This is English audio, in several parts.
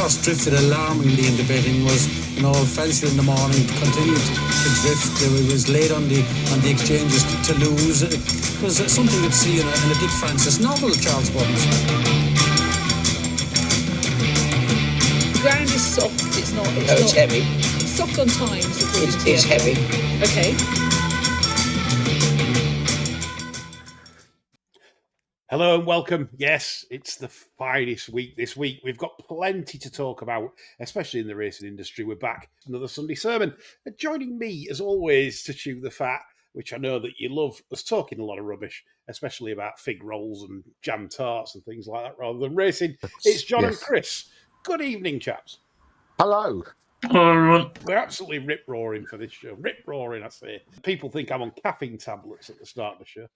horse drifted alarmingly in the betting was, Felsted in the morning continued to drift. It was late on the exchanges to lose. It was something you'd see in a Dick Francis novel, Charles Buttons. The ground is soft. It's heavy. It's soft on times. It's heavy. Okay. Hello and welcome. Yes, it's the finest week this week. We've got plenty to talk about, especially in the racing industry. We're back. Another Sunday sermon. And joining me, as always, to chew the fat, which I know that you love, us talking a lot of rubbish, especially about fig rolls and jam tarts and things like that, rather than racing. It's John and Chris. Good evening, chaps. Hello. Hello, everyone. We're absolutely rip-roaring for this show. Rip-roaring, I say. People think I'm on caffeine tablets at the start of the show.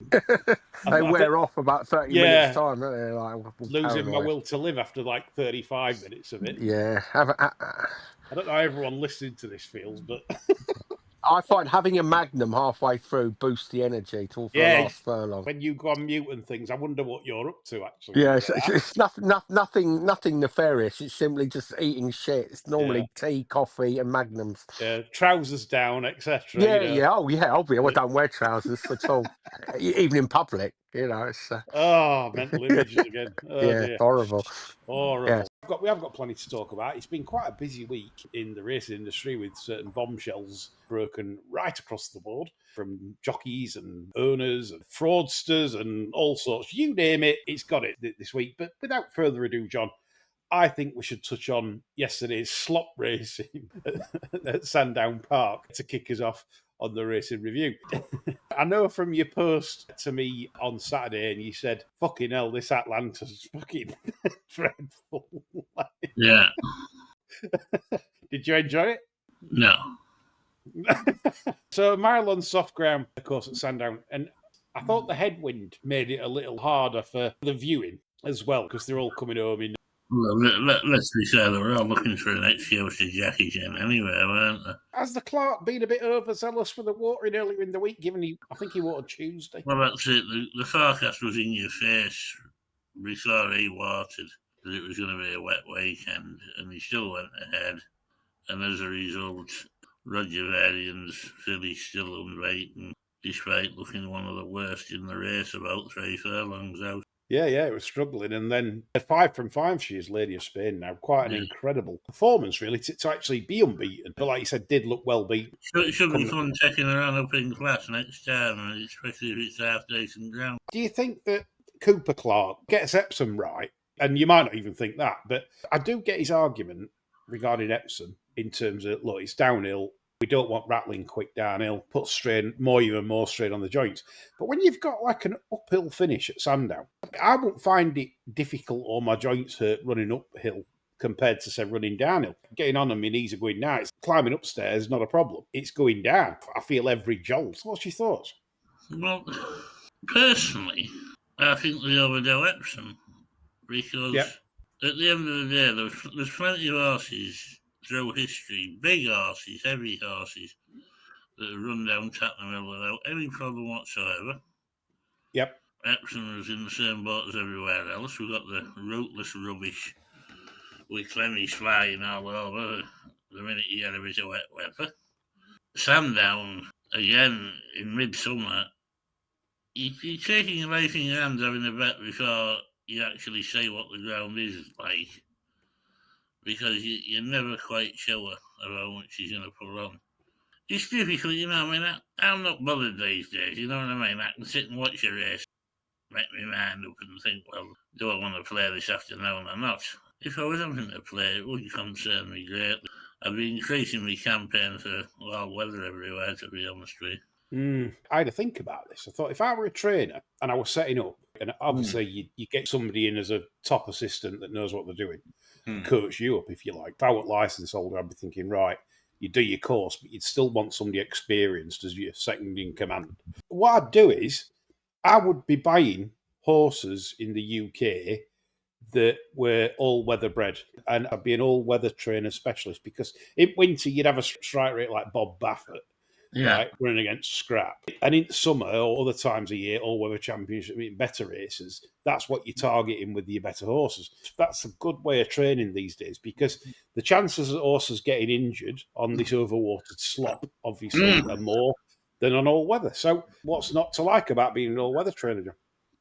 They wear off about 30 minutes time, don't they? Like, losing my will to live after like 35 minutes of it. Yeah. I don't know how everyone listening to this feels, but... I find having a Magnum halfway through boosts the energy for the last furlong. When you go on mute and things, I wonder what you're up to, actually. Yeah, it's nothing nefarious. It's simply just eating shit. It's normally tea, coffee, and Magnums. Yeah, trousers down, etc. Yeah. Oh, yeah. Obviously, I don't wear trousers at all, even in public. It's mental images again. Dear. Horrible. Yeah. We have got plenty to talk about. It's been quite a busy week in the racing industry with certain bombshells broken right across the board, from jockeys and owners and fraudsters and all sorts. You name it, it's got it this week. But without further ado, John, I think we should touch on yesterday's slop racing at Sandown Park to kick us off on the racing review. I know from your post to me on Saturday, and you said, fucking hell, this Atlanta's fucking dreadful. Yeah. Did you enjoy it? No. So, mile on soft ground, of course, at Sandown, and I thought the headwind made it a little harder for the viewing as well, because they're all coming home in. Well, let's be fair, they were all looking for an excuse to jack it in anyway, weren't they? Has the Clark been a bit overzealous for the watering earlier in the week, given I think he watered Tuesday? Well, that's it. The forecast was in your face before he watered that it was going to be a wet weekend, and he still went ahead. And as a result, Roger Varian's filly still unbeaten, despite looking one of the worst in the race about 3 furlongs out. Yeah, it was struggling. And then 5 from 5, she is Lady of Spain now. Quite an incredible performance, really, to actually be unbeaten. But like you said, did look well beaten. It should be fun taking her on up in class next time, especially if it's half decent ground. Do you think that Cooper Clark gets Epsom right? And you might not even think that, but I do get his argument regarding Epsom in terms of, look, it's downhill. We don't want rattling quick downhill, put strain, even more strain on the joints. But when you've got like an uphill finish at Sandown, I won't find it difficult or my joints hurt running uphill compared to, say, running downhill. Getting on and my knees are going now. It's climbing upstairs, not a problem. It's going down. I feel every jolt. What's your thoughts? Well, personally, I think they overdo Epsom because at the end of the day, there's plenty of horses through history, big horses, heavy horses, that have run down Tatton Hill without any problem whatsoever. Yep. Epsom was in the same boat as everywhere else. We've got the rootless rubbish with Clemmy's flying all over the minute you get a bit of wet weather. Sandown, again, in midsummer, you're taking your life in your hands having a bet before you actually say what the ground is like, because you're never quite sure of how much he's going to put on. It's difficult, I'm not bothered these days, you know what I mean? I can sit and watch a race, make my mind up and think, well, do I want to play this afternoon or not? If I was having to play, it wouldn't concern me greatly. I'd be increasing my campaign for all weather everywhere, to be honest with you. I had to think about this. I thought, if I were a trainer and I was setting up, and obviously you get somebody in as a top assistant that knows what they're doing, coach you up, if you like. If I were licence holder, I'd be thinking, right, you do your course, but you'd still want somebody experienced as your second in command. What I'd do is, I would be buying horses in the UK that were all-weather bred, and I'd be an all-weather trainer specialist, because in winter you'd have a strike rate like Bob Baffert, right, running against scrap. And in summer or other times of year, all-weather championship, better races, that's what you're targeting with your better horses. That's a good way of training these days, because the chances of horses getting injured on this overwatered slop, obviously, are more than on all-weather. So what's not to like about being an all-weather trainer, John?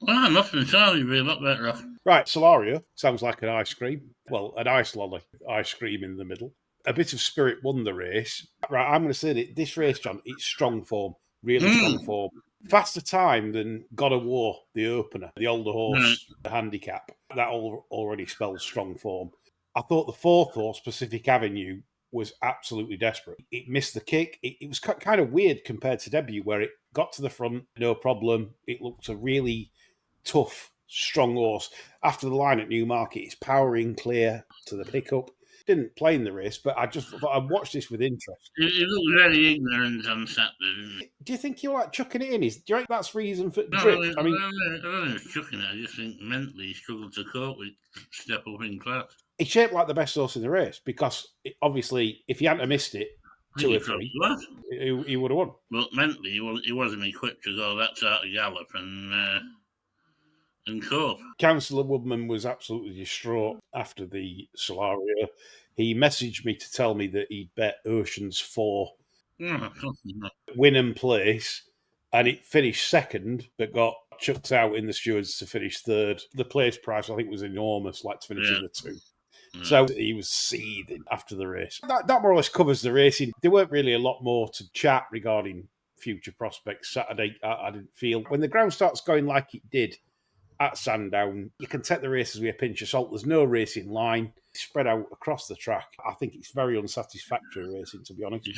Well, nothing at all. You'd be a lot better off. Right, Solario sounds like an ice cream. Well, an ice lolly, ice cream in the middle. A bit of spirit won the race. Right, I'm going to say that this race, John, it's strong form, really strong form. Faster time than God of War, the opener, the older horse, the handicap. That already spells strong form. I thought the fourth horse, Pacific Avenue, was absolutely desperate. It missed the kick. It was kind of weird compared to debut, where it got to the front, no problem. It looked a really tough, strong horse. After the line at Newmarket, it's powering clear to the pickup. Didn't play in the race, but I just thought I'd watch this with interest. He looked very ignorant on Saturday. Do you think he'll like chucking it in? Do you think that's reason for No, drift? I don't think he's chucking it. I just think mentally he struggled to cope with step up in class. He shaped like the best horse in the race, because obviously, if he hadn't missed it, two or three, he would have won. But mentally, he wasn't equipped to go that sort of gallop and cope. Councillor Woodman was absolutely distraught after the Solario. He messaged me to tell me that he'd bet Oceans 4 win and place, and it finished second, but got chucked out in the stewards to finish third. The place price, I think, was enormous, like to finish in the two. So he was seething after the race. That more or less covers the racing. There weren't really a lot more to chat regarding future prospects Saturday, I didn't feel. When the ground starts going like it did at Sandown, you can take the races with a pinch of salt. There's no racing line spread out across the track. I think it's very unsatisfactory racing, to be honest.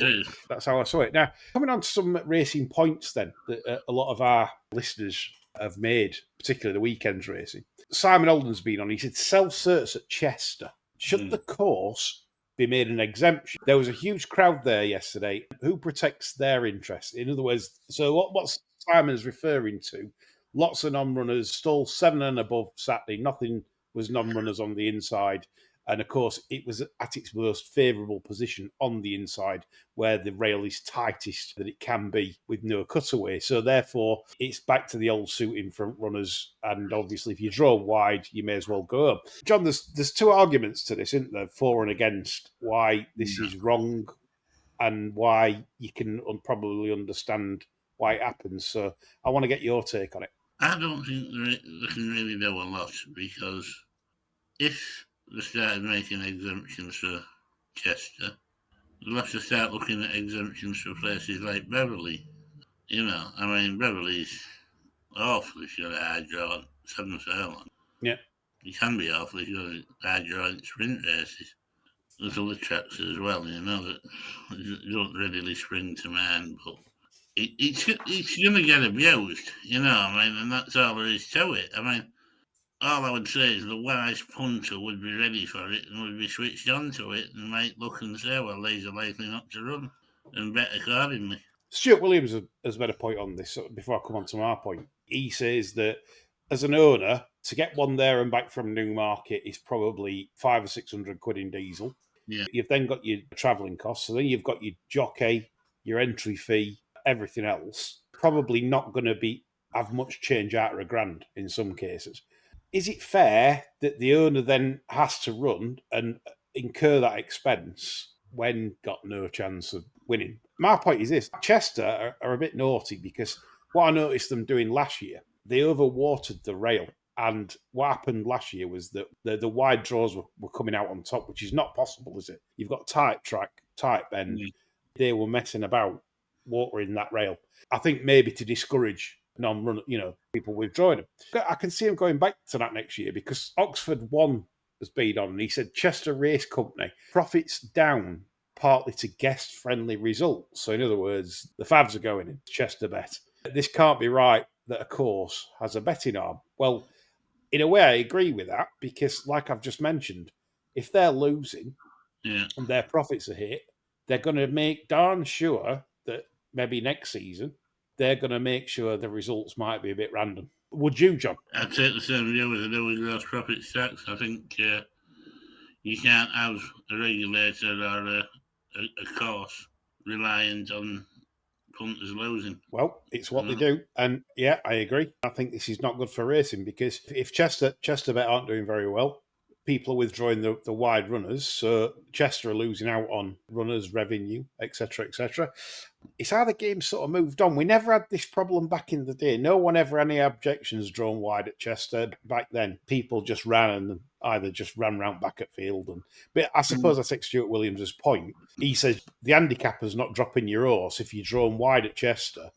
That's how I saw it. Now, coming on to some racing points then that a lot of our listeners have made, particularly the weekend's racing. Simon Alden's been on. He said self-certs at Chester. Should the course be made an exemption? There was a huge crowd there yesterday. Who protects their interest? In other words, so what Simon's referring to, lots of non-runners, stall 7 and above Saturday. Nothing was non-runners on the inside. And of course, it was at its most favourable position on the inside, where the rail is tightest that it can be with no cutaway. So therefore, it's back to the old suit in front runners. And obviously, if you draw wide, you may as well go up. John, there's two arguments to this, isn't there? For and against why this is wrong, and why you can probably understand why it happens. So I want to get your take on it. I don't think they can really do a lot, because if they started making exemptions for Chester, they'll have to start looking at exemptions for places like Beverley. You know, I mean, Beverley's awful if you're a hard draw 7 furlong. Yeah. You can be awful if you're a hard draw sprint races. There's other tracks as well, you know, that don't readily spring to mind, but it's going to get abused, you know, I mean, and that's all there is to it. I mean, all I would say is the wise punter would be ready for it and would be switched on to it and might look and say, well, these are likely not to run, and bet accordingly. Stuart Williams has made a point on this before I come on to my point. He says that as an owner, to get one there and back from Newmarket is probably 500 or 600 quid in diesel. Yeah. You've then got your travelling costs, so then you've got your jockey, your entry fee, everything else. Probably not going to have much change out of £1,000 in some cases. Is it fair that the owner then has to run and incur that expense when got no chance of winning? My point is this. Chester are a bit naughty, because what I noticed them doing last year, they overwatered the rail. And what happened last year was that the wide draws were coming out on top, which is not possible, is it? You've got tight track, tight bend. They were messing about watering that rail. I think maybe to discourage non-run, people withdrawing them. I can see him going back to that next year, because Oxford 1 has been on, and he said Chester Race Company profits down partly to guest-friendly results. So in other words, the favs are going in Chester bet. This can't be right that a course has a betting arm. Well, in a way, I agree with that, because like I've just mentioned, if they're losing and their profits are hit, they're going to make darn sure that maybe next season they're going to make sure the results might be a bit random. Would you, John? I'd take the same view as I do with gross profit tax. I think you can't have a regulator or a course reliant on punters losing. Well, it's what they do. And yeah, I agree. I think this is not good for racing because if Chester Bet aren't doing very well, people are withdrawing the wide runners. So Chester are losing out on runners, revenue, etc., etc. It's how the game sort of moved on. We never had this problem back in the day. No one ever had any objections drawn wide at Chester. Back then, people just ran and either just ran round back at field. But I suppose I take Stuart Williams' point. He says the handicapper's not dropping your horse if you're drawn wide at Chester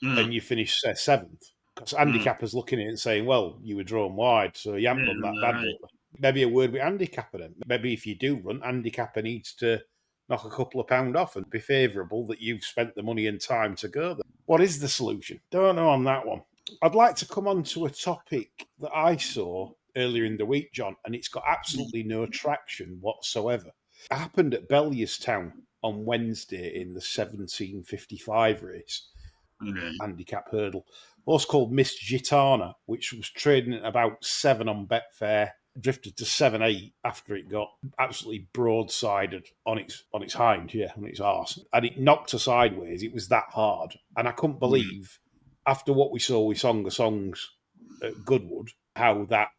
and you finish seventh. Because handicapper's looking at it and saying, well, you were drawn wide, so you haven't done that badly. Maybe a word with handicapper then. Maybe if you do run, handicapper needs to knock a couple of pound off and be favourable that you've spent the money and time to go there. What is the solution? Don't know on that one. I'd like to come on to a topic that I saw earlier in the week, John, and it's got absolutely no traction whatsoever. It happened at Bellierstown on Wednesday in the 1755 race. Handicap hurdle. A horse called Miss Gitana, which was trading at about 7 on Betfair, drifted to 7-8 after it got absolutely broadsided on its hind, on its arse. And it knocked her sideways. It was that hard. And I couldn't believe, after what we saw with Song of Songs at Goodwood, how that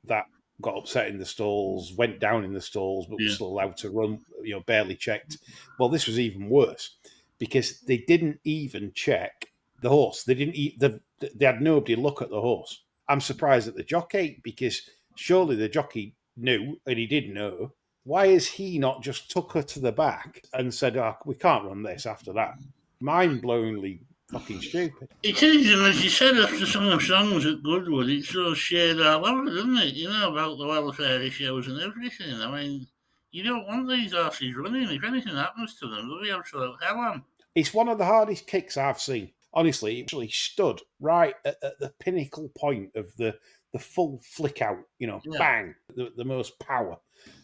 got upset in the stalls, went down in the stalls, but was still allowed to run, barely checked. Well, this was even worse because they didn't even check the horse. They had nobody look at the horse. I'm surprised at the jockey because surely the jockey knew, and he did know. Why has he not just took her to the back and said, we can't run this after that? Mind-blowingly fucking stupid. It is, and as you said, after Song of Songs at Goodwood, it sort of shared all over, doesn't it? About the welfare issues and everything. I mean, you don't want these horses running. If anything happens to them, they'll be absolute hell on. It's one of the hardest kicks I've seen. Honestly, it actually stood right at the pinnacle point of the full flick out, bang, the most power.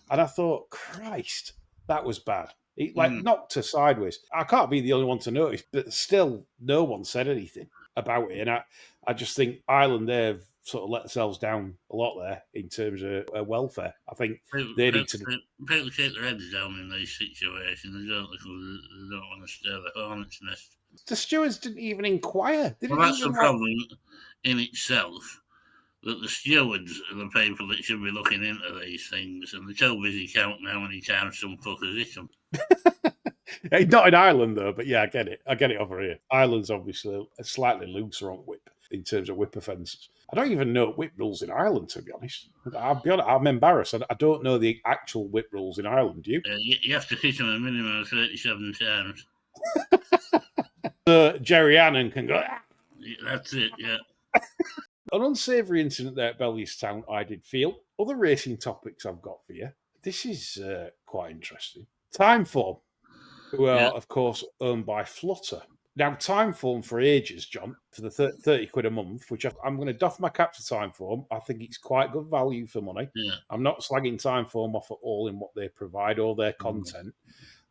And I thought, Christ, that was bad. It knocked her sideways. I can't be the only one to notice, but still no one said anything about it. And I just think Ireland, they've sort of let themselves down a lot there in terms of welfare. I think they need to... People take their heads down in these situations, don't they? They don't want to stir the hornet's nest. The stewards didn't even inquire. Well, that's the problem in itself, that the stewards are the people that should be looking into these things, and they're so busy counting how many times some fuckers hit them. Not in Ireland, though, but yeah, I get it. I get it over here. Ireland's obviously a slightly looser on whip in terms of whip offences. I don't even know whip rules in Ireland, to be honest. I'll be honest, I'm embarrassed. I don't know the actual whip rules in Ireland, do you? You have to hit them a minimum of 37 times. Jerry Annan can go... That's it, yeah. An unsavoury incident there at Bellierstown, I did feel. Other racing topics I've got for you. This is quite interesting. Timeform, who are, of course, owned by Flutter. Now, Timeform for ages, John, for the 30 quid a month, which I'm going to doff my cap to Timeform. I think it's quite good value for money. Yeah. I'm not slagging Timeform off at all in what they provide or their content.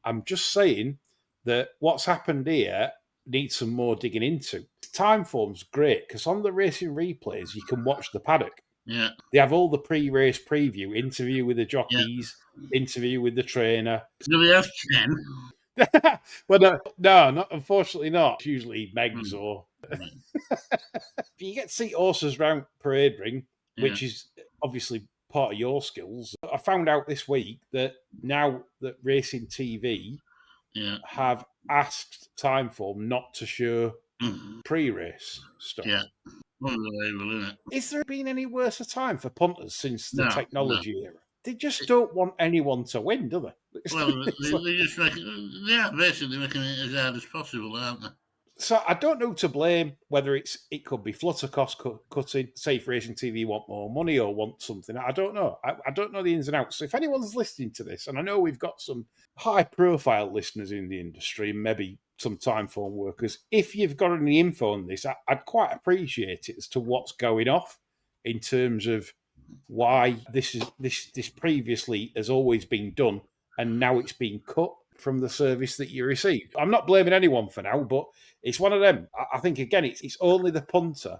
I'm just saying that what's happened here needs some more digging into. Timeform's great because on the racing replays, you can watch the paddock. Yeah. They have all the pre-race preview, interview with the jockeys, interview with the trainer. Do we have 10? Well, no, unfortunately not. It's usually Megs or... You get to see horses round parade ring, which is obviously part of your skills. I found out this week that now that Racing TV have asked Timeform not to show pre-race stuff. Yeah. Unbelievable, isn't it? Is there been any worse a time for punters since the technology era? They just don't want anyone to win, do they? Well, they are basically making it as hard as possible, aren't they? So I don't know to blame, whether it could be Flutter cost cutting, say if Racing TV want more money or want something. I don't know. I don't know the ins and outs. So if anyone's listening to this, and I know we've got some high-profile listeners in the industry, maybe some Timeform workers, if you've got any info on this, I'd quite appreciate it as to what's going off in terms of why this previously has always been done and now it's been cut from the service that you received. I'm not blaming anyone for now, but it's one of them. I think, again, it's only the punter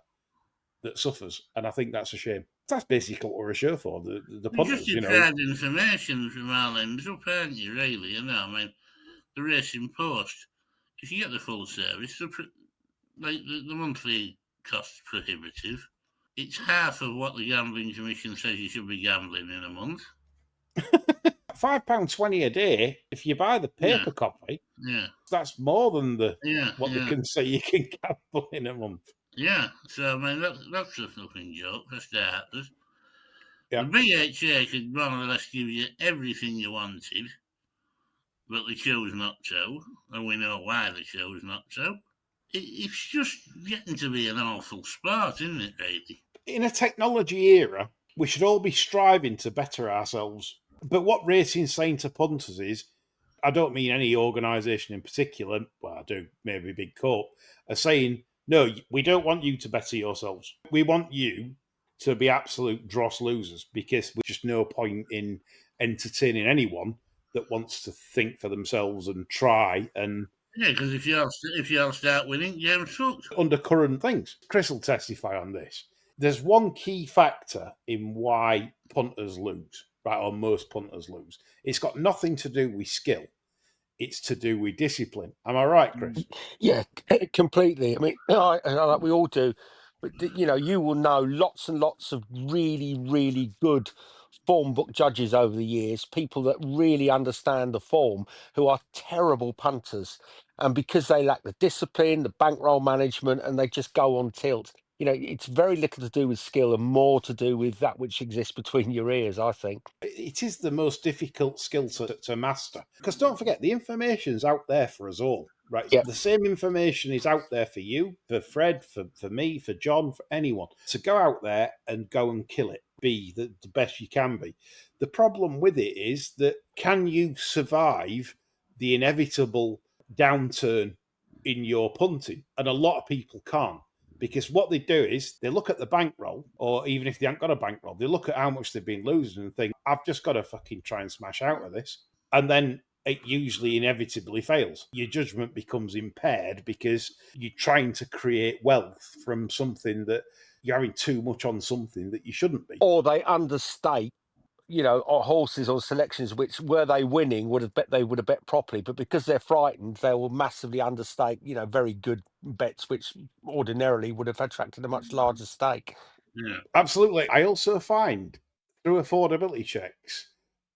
that suffers, and I think that's a shame. That's basically what we're a show for, the punters, just deprived information from our end, aren't you, really? I mean, the Racing Post, if you get the full service, the monthly cost's prohibitive. It's half of what the Gambling Commission says you should be gambling in a month. £5.20 a day, if you buy the paper copy, that's more than what they can say you can gamble in a month. Yeah, so I mean, that's a fucking joke for starters. Yeah. The BHA could more or less give you everything you wanted, but they chose not to, and we know why they chose not to. It's just getting to be an awful sport, isn't it, really? In a technology era, we should all be striving to better ourselves. But what racing's saying to punters is, I don't mean any organisation in particular, well, I do, maybe Big Corp, are saying, no, we don't want you to better yourselves. We want you to be absolute dross losers, because there's just no point in entertaining anyone that wants to think for themselves and try and... Yeah, because if you all start winning, you're fucked. Under current things. Chris will testify on this. There's one key factor in why punters lose, right, or most punters lose. It's got nothing to do with skill. It's to do with discipline. Am I right, Chris? Yeah, completely. I mean, like we all do. But you will know lots and lots of really, really good form book judges over the years, people that really understand the form, who are terrible punters. And because they lack the discipline, the bankroll management, and they just go on tilt. It's very little to do with skill and more to do with that which exists between your ears, I think. It is the most difficult skill to master. Because don't forget, the information's out there for us all, right? Yep. The same information is out there for you, for Fred, for me, for John, for anyone. So go out there and go and kill it. Be the best you can be. The problem with it is that, can you survive the inevitable downturn in your punting? And a lot of people can't. Because what they do is they look at the bankroll, or even if they haven't got a bankroll, they look at how much they've been losing and think, I've just got to fucking try and smash out of this. And then it usually inevitably fails. Your judgment becomes impaired because you're trying to create wealth from something that you're having too much on something that you shouldn't be. Or they understate, or horses or selections, which were they winning they would have bet properly, but because they're frightened, they will massively understate, very good bets, which ordinarily would have attracted a much larger stake. Yeah, absolutely. I also find through affordability checks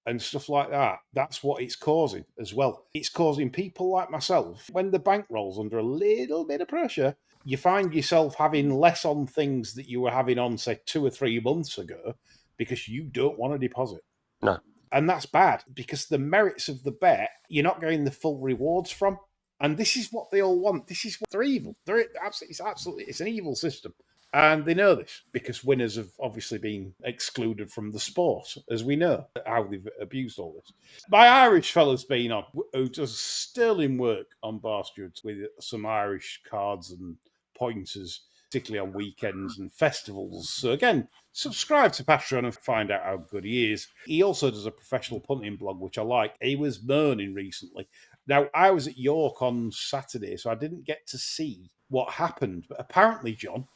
and stuff like that, that's what it's causing as well. It's causing people like myself, when the bankroll's under a little bit of pressure, you find yourself having less on things that you were having on, say, 2 or 3 months ago, because you don't want to deposit. No. And that's bad, because the merits of the bet, you're not getting the full rewards from. And this is what they all want. This is what they're evil. It's an evil system. And they know this, because winners have obviously been excluded from the sport, as we know how they've abused all this. My Irish fella's been on, who does sterling work on Bar Stewards with some Irish cards and pointers, particularly on weekends and festivals. So again, subscribe to Patreon and find out how good he is. He also does a professional punting blog, which I like. He was moaning recently. Now, I was at York on Saturday, so I didn't get to see what happened. But apparently, John,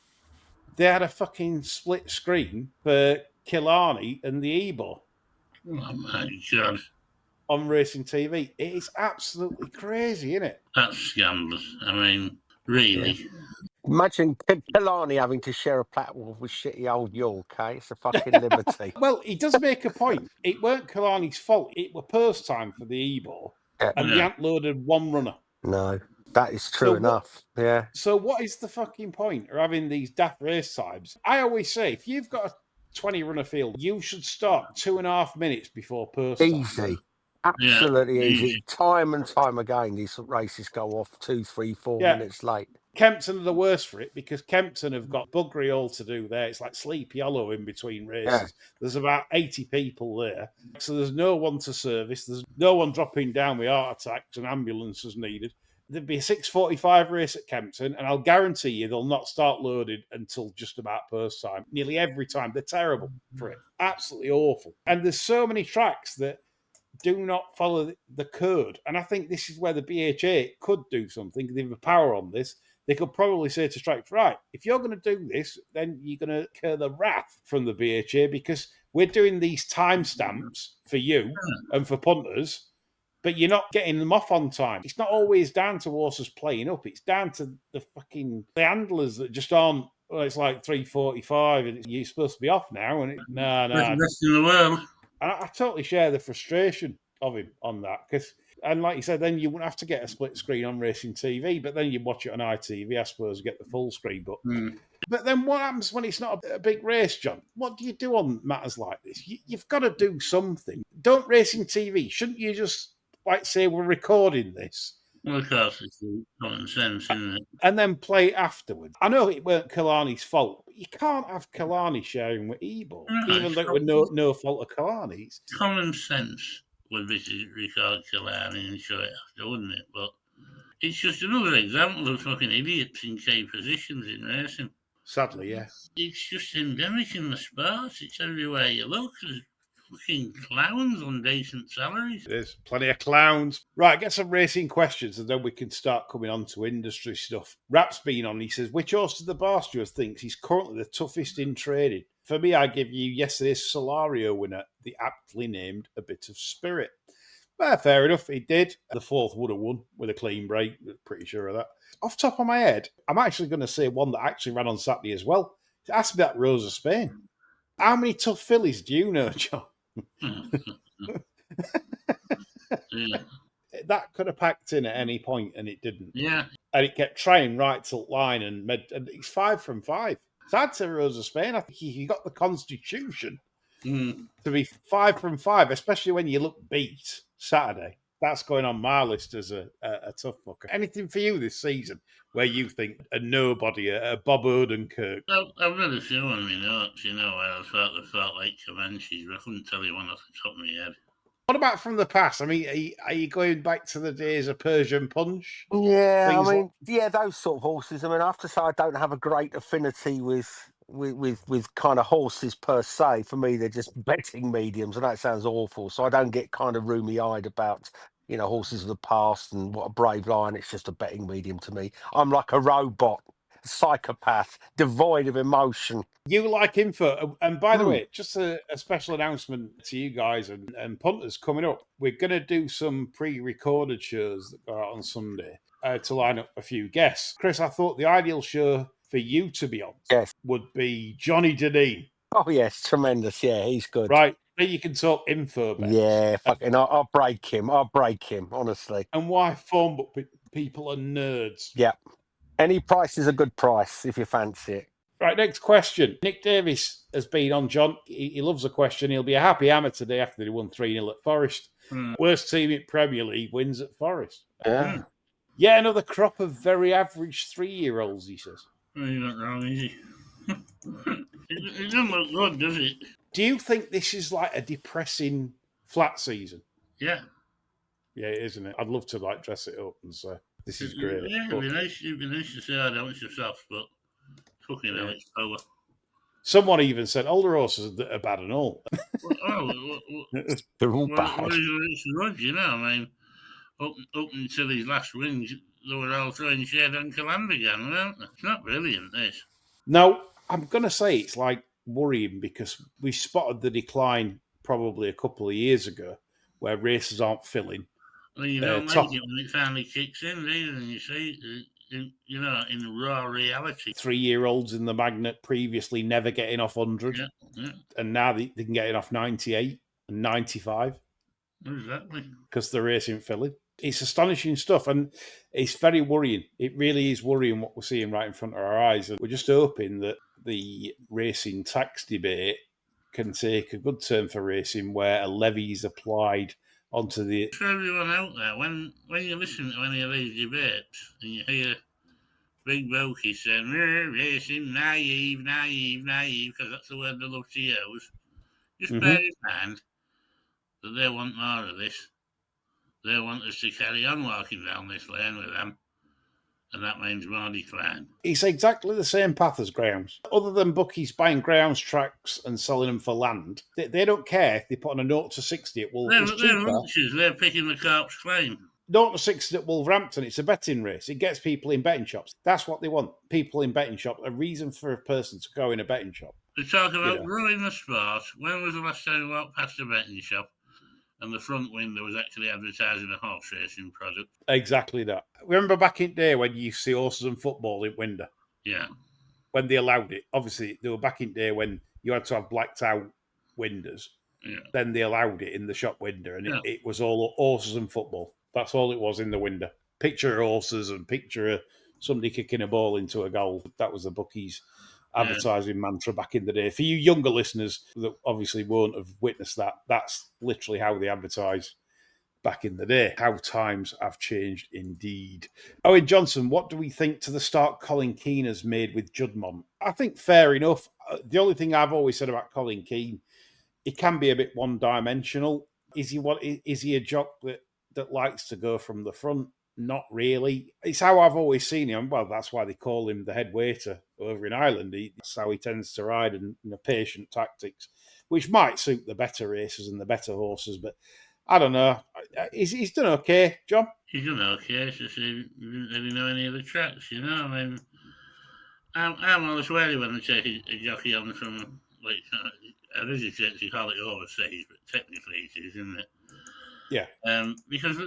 they had a fucking split screen for Killarney and the Ebor. Oh my God. On racing TV. It is absolutely crazy, isn't it? That's scandalous. I mean, really. Yeah. Imagine Killarney having to share a platform with shitty old York, okay? It's a fucking liberty. Well, he does make a point. It weren't Killarney's fault. It were purse time for the Ebor, and they hadn't loaded one runner. No, that is true enough. Yeah. So what is the fucking point of having these daft race times? I always say, if you've got a 20-runner field, you should start 2.5 minutes before purse time. Easy. Absolutely easy. Time and time again, these races go off 2, 3, 4 minutes late. Kempton are the worst for it, because Kempton have got buggery all to do there. It's like Sleepy Hollow in between races. Yeah. There's about 80 people there. So there's no one to service. There's no one dropping down with heart attacks and ambulances needed. There'd be a 6:45 race at Kempton, and I'll guarantee you they'll not start loaded until just about purse time. Nearly every time. They're terrible for it. Absolutely awful. And there's so many tracks that do not follow the code. And I think this is where the BHA could do something. They have the power on this. They could probably say to strikes, right, if you're going to do this, then you're going to incur the wrath from the BHA, because we're doing these timestamps for you and for punters but you're not getting them off on time. It's not always down to horses playing up. It's down to the handlers that just aren't. Well, it's like 3:45 and you're supposed to be off now. And Best in the world. And I totally share the frustration of him on that because, and like you said, then you wouldn't have to get a split screen on racing TV, but then you watch it on ITV, I suppose, get the full screen. But then what happens when it's not a big race, John? What do you do on matters like this? You've got to do something. Don't racing TV. Shouldn't you just say we're recording this? Well, of course, it's common sense, isn't it? And then play it afterwards. I know it weren't Kalani's fault, but you can't have Kalani sharing with Ebor, even though it was no fault of Kalani's. Common sense would be to record Kalani and show it after, wouldn't it? But it's just another example of fucking idiots in key positions in racing. Sadly, yeah. It's just endemic in the sport. It's everywhere you look. There's fucking clowns on decent salaries. There's plenty of clowns. Right, get some racing questions and then we can start coming on to industry stuff. Rap's been on. He says, which horse of the bar steward thinks he's currently the toughest in trading? For me, I give you yesterday's Solario winner, the aptly named A Bit of Spirit. Well, fair enough, he did. The fourth would have won with a clean break. Pretty sure of that. Off the top of my head, I'm actually going to say one that actually ran on Saturday as well. It has to be that Rose of Spain. How many tough fillies do you know, John? Yeah. That could have packed in at any point and it didn't. Yeah. And it kept trying right till line and it's 5 from 5. So I'd say Rose of Spain. I think he got the constitution to be 5 from 5, especially when you look beat Saturday. That's going on my list as a tough fucker. Anything for you this season where you think a nobody, a Bob Odenkirk? I've got a few on my notes, where I thought the Fort Lake Comanches, but I couldn't tell you one off the top of my head. What about from the past? I mean, are you going back to the days of Persian Punch? Yeah, those sort of horses. I mean, I have to say I don't have a great affinity with kind of horses per se. For me, they're just betting mediums, and that sounds awful. So I don't get kind of roomy-eyed about, horses of the past and what a brave lion. It's just a betting medium to me. I'm like a robot, psychopath, devoid of emotion. You like info. And by the way, just a special announcement to you guys and punters coming up. We're going to do some pre-recorded shows that go out on Sunday to line up a few guests. Chris, I thought the ideal show for you to be on would be Johnny Deneen. Oh, yes, tremendous. Yeah, he's good. Right. Then you can talk info bets. Yeah, fucking, I'll break him, honestly. And why phone book people are nerds. Yeah. Any price is a good price if you fancy it. Right, next question. Nick Davis has been on, John. He loves a question. He'll be a happy hammer today after they won 3-0 at Forest. Worst team in Premier League wins at Forest. Yeah. Yeah, another crop of very average 3-year-olds, he says. Well, you're not wrong, is he? It doesn't look good, does it? Do you think this is like a depressing flat season? Yeah. Yeah, it is, isn't it? I'd love to dress it up and say, this is great. Yeah, it'd be nice to say, I don't want your soft, but fucking hell, it's power. Someone even said older horses are bad and all. They're all bad. What is good, I mean, up until his last wins, they were all throwing shade on Calandigan, weren't they? It's not brilliant, this. No, I'm going to say it's worrying because we spotted the decline probably a couple of years ago where races aren't filling. Well, you don't like it when it finally kicks in, do you? And you see, in raw reality. 3-year-olds in the Magnet previously never getting off 100. Yeah. And now they can get it off 98 and 95. Exactly. Because the race isn't filling. It's astonishing stuff, and it's very worrying. It really is worrying what we're seeing right in front of our eyes. And we're just hoping that the racing tax debate can take a good turn for racing where a levy is applied onto the... For everyone out there, when you listen to any of these debates and you hear big blokey saying, racing, naive, because that's the word they love to use, just bear in mind that they want more of this. They want us to carry on walking down this lane with them, and that means more decline. It's exactly the same path as grounds. Other than bookies buying grounds tracks and selling them for land, they don't care if they put on a 0 to 60 at Wolverhampton. They're lunches, they're picking the corpse claim. 0 to 60 at Wolverhampton, it's a betting race. It gets people in betting shops. That's what they want. People in betting shops, a reason for a person to go in a betting shop. They talk about growing the sport. When was the last time we walked past a betting shop and the front window was actually advertising a horse racing product. Exactly that. Remember back in the day when you used to see horses and football in window? Yeah. When they allowed it. Obviously, they were back in the day when you had to have blacked out windows. Yeah. Then they allowed it in the shop window, and Yeah. it was all horses and football. That's all it was in the window. Picture of horses and picture of somebody kicking a ball into a goal. That was the bookies' advertising mantra back in the day. For you younger listeners that obviously won't have witnessed that, that's literally how they advertise back in the day. How times have changed indeed. Owen Johnson, what do we think to the start Colin Keane has made with Juddmonte? I think fair enough. The only thing I've always said about Colin Keane, he can be a bit one-dimensional. Is he a jock that likes to go from the front? Not really. It's how I've always seen him. Well, that's why they call him the head waiter over in Ireland. That's how he tends to ride, and patient tactics, which might suit the better racers and the better horses, but I don't know. He's done okay, John. He's done okay. It's just he didn't really know any of the tracks, you know. I mean, I'm always wary when I take a jockey on from, like, originally you call it overseas, but technically it is, isn't it? Yeah. Because,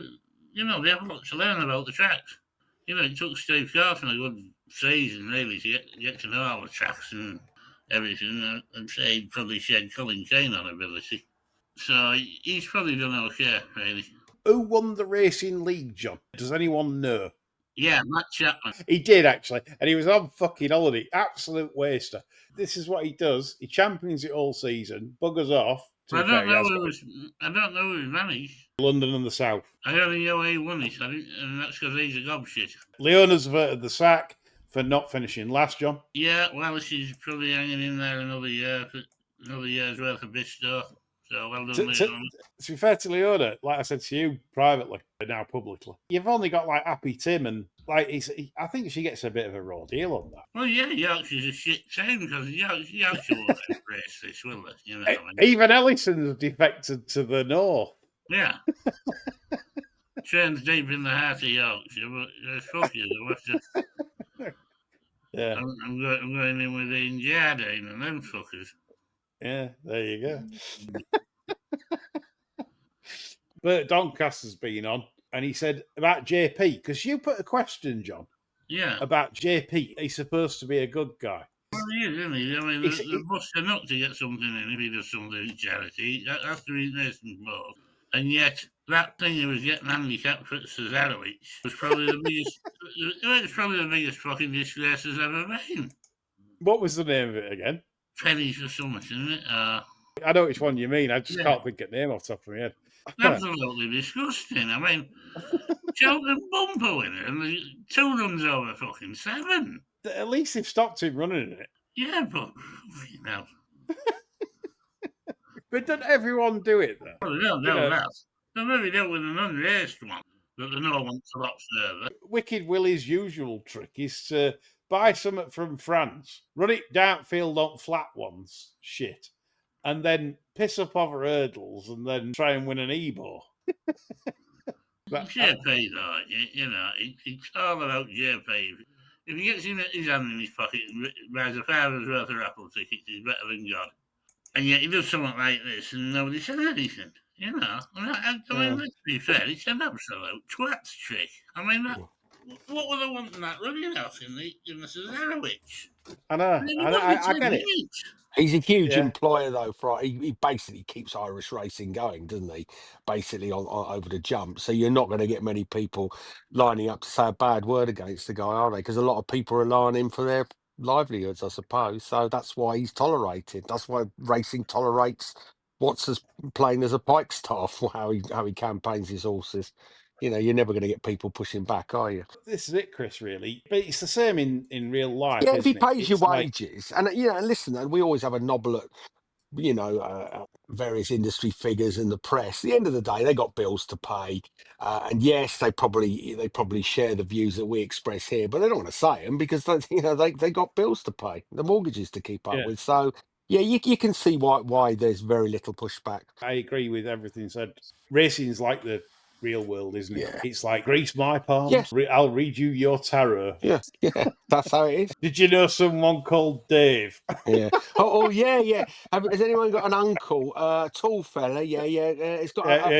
you know, they have a lot to learn about the tracks. You know, it took Steve Carson a good season, really, to get to know all the tracks and everything. I'd say he'd probably shed Colin Kane on ability. So he's probably done okay, really. Who won the racing league, John? Does anyone know? Yeah, Matt Chapman. He did, actually. And he was on fucking holiday. Absolute waster. This is what he does. He champions it all season, buggers off. I don't know who managed. London and the South. I only know he won it, and that's because he's a gobshit. Leona's averted the sack for not finishing last, John. Yeah, well, she's probably hanging in there another year, another year's worth of Bisto. So well done, Leona. To be fair to Leona, like I said to you privately, but now publicly, you've only got like Happy Tim, and like I think she gets a bit of a raw deal on that. Well, yeah, Yorkshire's a shit town because Yorkshire won't embrace this, will they? You know, even Ellison's defected to the north. Yeah. Trains deep in the heart of Yorkshire, but fuck you, yeah. I'm going in with Ian Jardine and them fuckers. Yeah, there you go. Bert Doncaster's been on, and he said about JP, because you put a question, John. Yeah. About JP. He's supposed to be a good guy. Well, he is, isn't he? I mean, they're busting up to get something in if he does something in charity. That's the reason he's involved. And yet, that thing he was getting handicapped for Cesarewicz was probably the biggest. It was probably the biggest fucking disgrace there's ever been. What was the name of it again? Pennies for Summit, isn't it? I know which one you mean. I just can't think of the name off the top of my head. Absolutely disgusting. I mean, Cheltenham bumper winner and 2 runs over fucking 7. At least they've stopped him running in it. Yeah, but you know. But doesn't everyone do it though? Well, they don't know that. They maybe do it with an unraced one, but they know one's a lot further. Wicked Willie's usual trick is to buy something from France, run it downfield on flat ones, shit, and then piss up over hurdles and then try and win an Ebor. JP, though, you know, it's all about JP. If he gets his hand in his pocket and buys a £5 worth of raffle tickets, he's better than God. And yet he does something like this and nobody says anything, you know. I mean, let's be fair, it's an absolute twat's trick. I mean, what were they wanting that running off in the Cesarewicz? I know, I get it. He's a huge employer, though. He basically keeps Irish racing going, doesn't he? Basically on over the jump. So you're not going to get many people lining up to say a bad word against the guy, are they? Because a lot of people are relying on him for their livelihoods, I suppose. So that's why he's tolerated. That's why racing tolerates what's as plain as a pike staff. How he campaigns his horses. You know, you're never going to get people pushing back, are you? This is it, Chris, really. But it's the same in real life. Yeah, if he isn't it? pays your It's like- wages, and listen, and we always have a nobble at, various industry figures in the press. At the end of the day, they got bills to pay, and yes, they probably share the views that we express here, but they don't want to say them because they got bills to pay, the mortgages to keep up with. So yeah, you can see why there's very little pushback. I agree with everything said. Racing's like the real world, isn't it? Yeah. It's like, grease my palms, I'll read you your tarot. Yeah, that's how it is. Did you know someone called Dave? Yeah. Yeah. Has anyone got an uncle? Tall fella. Yeah. He's got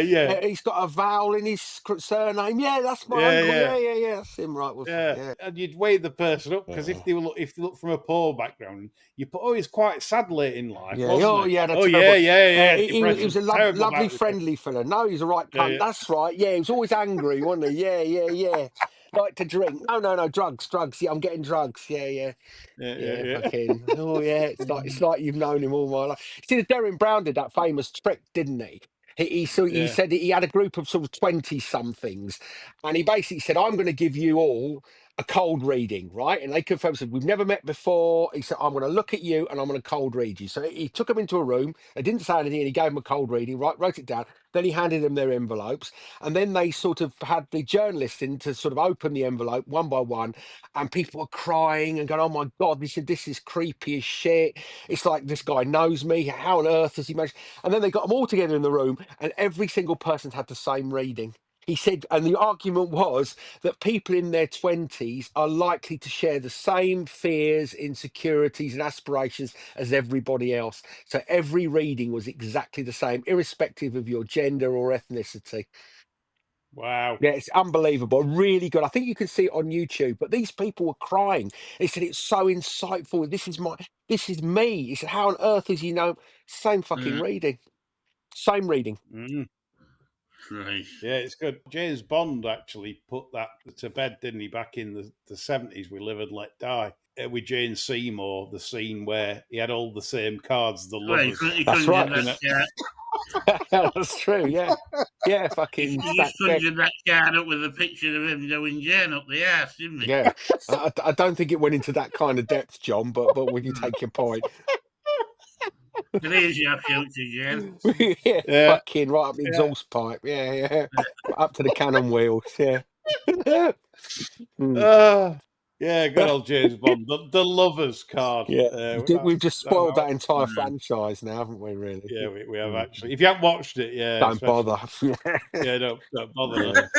he's got a vowel in his surname. Yeah, that's my uncle. Yeah. That's him, right? Yeah, and you'd weigh the person up because if they look from a poor background, you put, oh, he's quite sad late in life, wasn't he? That's Oh terrible. yeah. He was a Terrible lovely, about friendly fella. No, he's a right cunt. Yeah. That's right. Yeah, he was always angry, wasn't he? Yeah. Like to drink. No, drugs. Yeah, I'm getting drugs. Yeah. Fucking. Oh yeah, it's like you've known him all my life. See, the Derren Brown did that famous trick, didn't he? He said that he had a group of sort of 20 somethings, and he basically said, "I'm going to give you all a cold reading, right?" And they confirmed, said, "We've never met before." He said, "I'm going to look at you and I'm going to cold read you." So he took them into a room. They didn't say anything, and he gave them a cold reading. Right, wrote it down. Then he handed them their envelopes, and then they sort of had the journalist in to sort of open the envelope one by one, and people were crying and going, "Oh my God, this is creepy as shit. It's like this guy knows me. How on earth has he managed?" And then they got them all together in the room, and every single person had the same reading. He said, and the argument was that people in their 20s are likely to share the same fears, insecurities, and aspirations as everybody else. So every reading was exactly the same, irrespective of your gender or ethnicity. Wow. Yeah, it's unbelievable. Really good. I think you can see it on YouTube, but these people were crying. They said it's so insightful. This is me. He said, how on earth is same fucking reading. Same reading. Right. Yeah, it's good. James Bond actually put that to bed, didn't he, back in the 70s with Live and Let Die. With Jane Seymour, the scene where he had all the same cards, the lovers. That's right. That's true, yeah. Yeah, fucking He just conjured that card up with a picture of him doing Jane up the arse, didn't he? Yeah. I don't think it went into that kind of depth, John, but when you take your point. It is your future, Jane. Fucking right up the exhaust pipe. Yeah. Up to the cannon wheels, yeah. Yeah, good old James Bond. The lovers card. Yeah. We've just spoiled that entire franchise now, haven't we, really? Yeah, we have actually. If you haven't watched it, don't bother. Don't bother.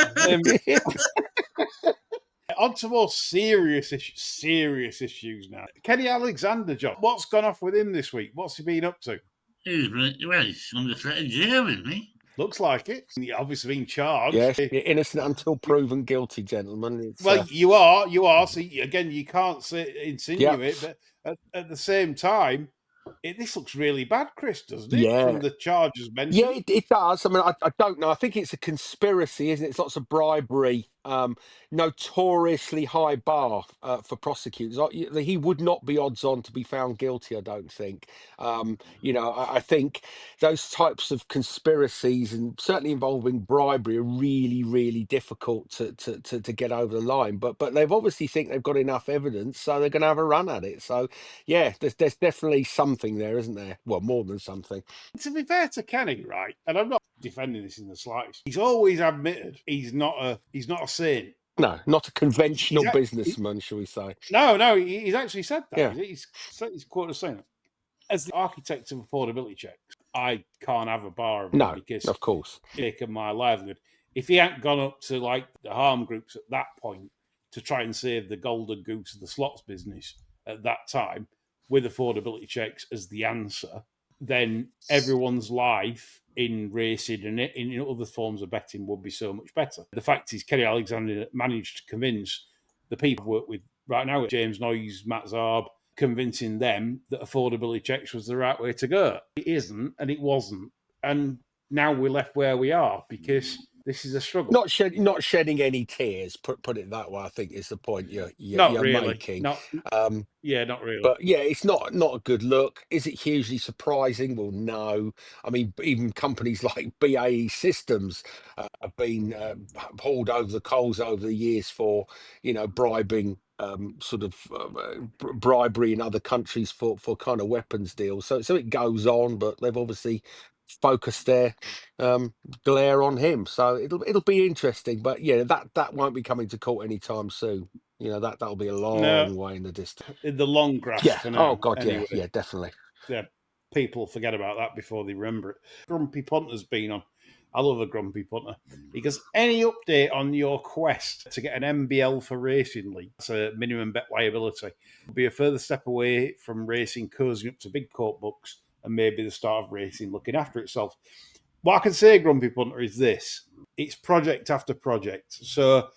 On to more serious issues now. Kenny Alexander, John. What's gone off with him this week? What's he been up to? He's under threat of jail, isn't he? Looks like it. He's obviously been charged. Yes, you're innocent until proven guilty, gentlemen. You are. So again, you can't insinuate, but at the same time, this looks really bad, Chris, doesn't it? Yeah. From the charges mentioned. Yeah, it does. I mean, I don't know. I think it's a conspiracy, isn't it? It's lots of bribery. Notoriously high bar for prosecutors. He would not be odds on to be found guilty, I don't think. I think those types of conspiracies, and certainly involving bribery, are really, really difficult to get over the line. But they've obviously think they've got enough evidence, so they're going to have a run at it. So yeah, there's definitely something there, isn't there? Well, more than something. To be fair to Kenny, right, and I'm not defending this in the slightest, he's always admitted he's not a saint. No, not a conventional businessman, shall we say? No, he's actually said that. Yeah. He's quoted as saying it. As the architect of affordability checks, I can't have a bar of him because, of course, taken my livelihood. If he hadn't gone up to like the harm groups at that point to try and save the golden goose of the slots business at that time, with affordability checks as the answer, then everyone's life in racing and in other forms of betting would be so much better. The fact is, Kenny Alexander managed to convince the people I work with right now, James Noyes, Matt Zarb, convincing them that affordability checks was the right way to go. It isn't, and it wasn't. And now we're left where we are because this is a struggle. Not shedding any tears. Put it that way. I think is the point you're making. Not really. But yeah, it's not a good look. Is it hugely surprising? Well, no. I mean, even companies like BAE Systems have been hauled over the coals over the years for bribing. Bribery in other countries for kind of weapons deals. So it goes on, but they've obviously focused their glare on him. So it'll be interesting. But yeah, that won't be coming to court anytime soon. That'll be a long way in the distance. In the long grass. Yeah. For now, oh God. anyway. Yeah. Definitely. Yeah. People forget about that before they remember it. Grumpy Punter's been on. I love a grumpy punter. He goes, any update on your quest to get an MBL for Racing League? That's a minimum bet liability. It'll be a further step away from racing cozying up to big court books and maybe the start of racing looking after itself. What I can say, Grumpy Punter, is this. It's project after project. So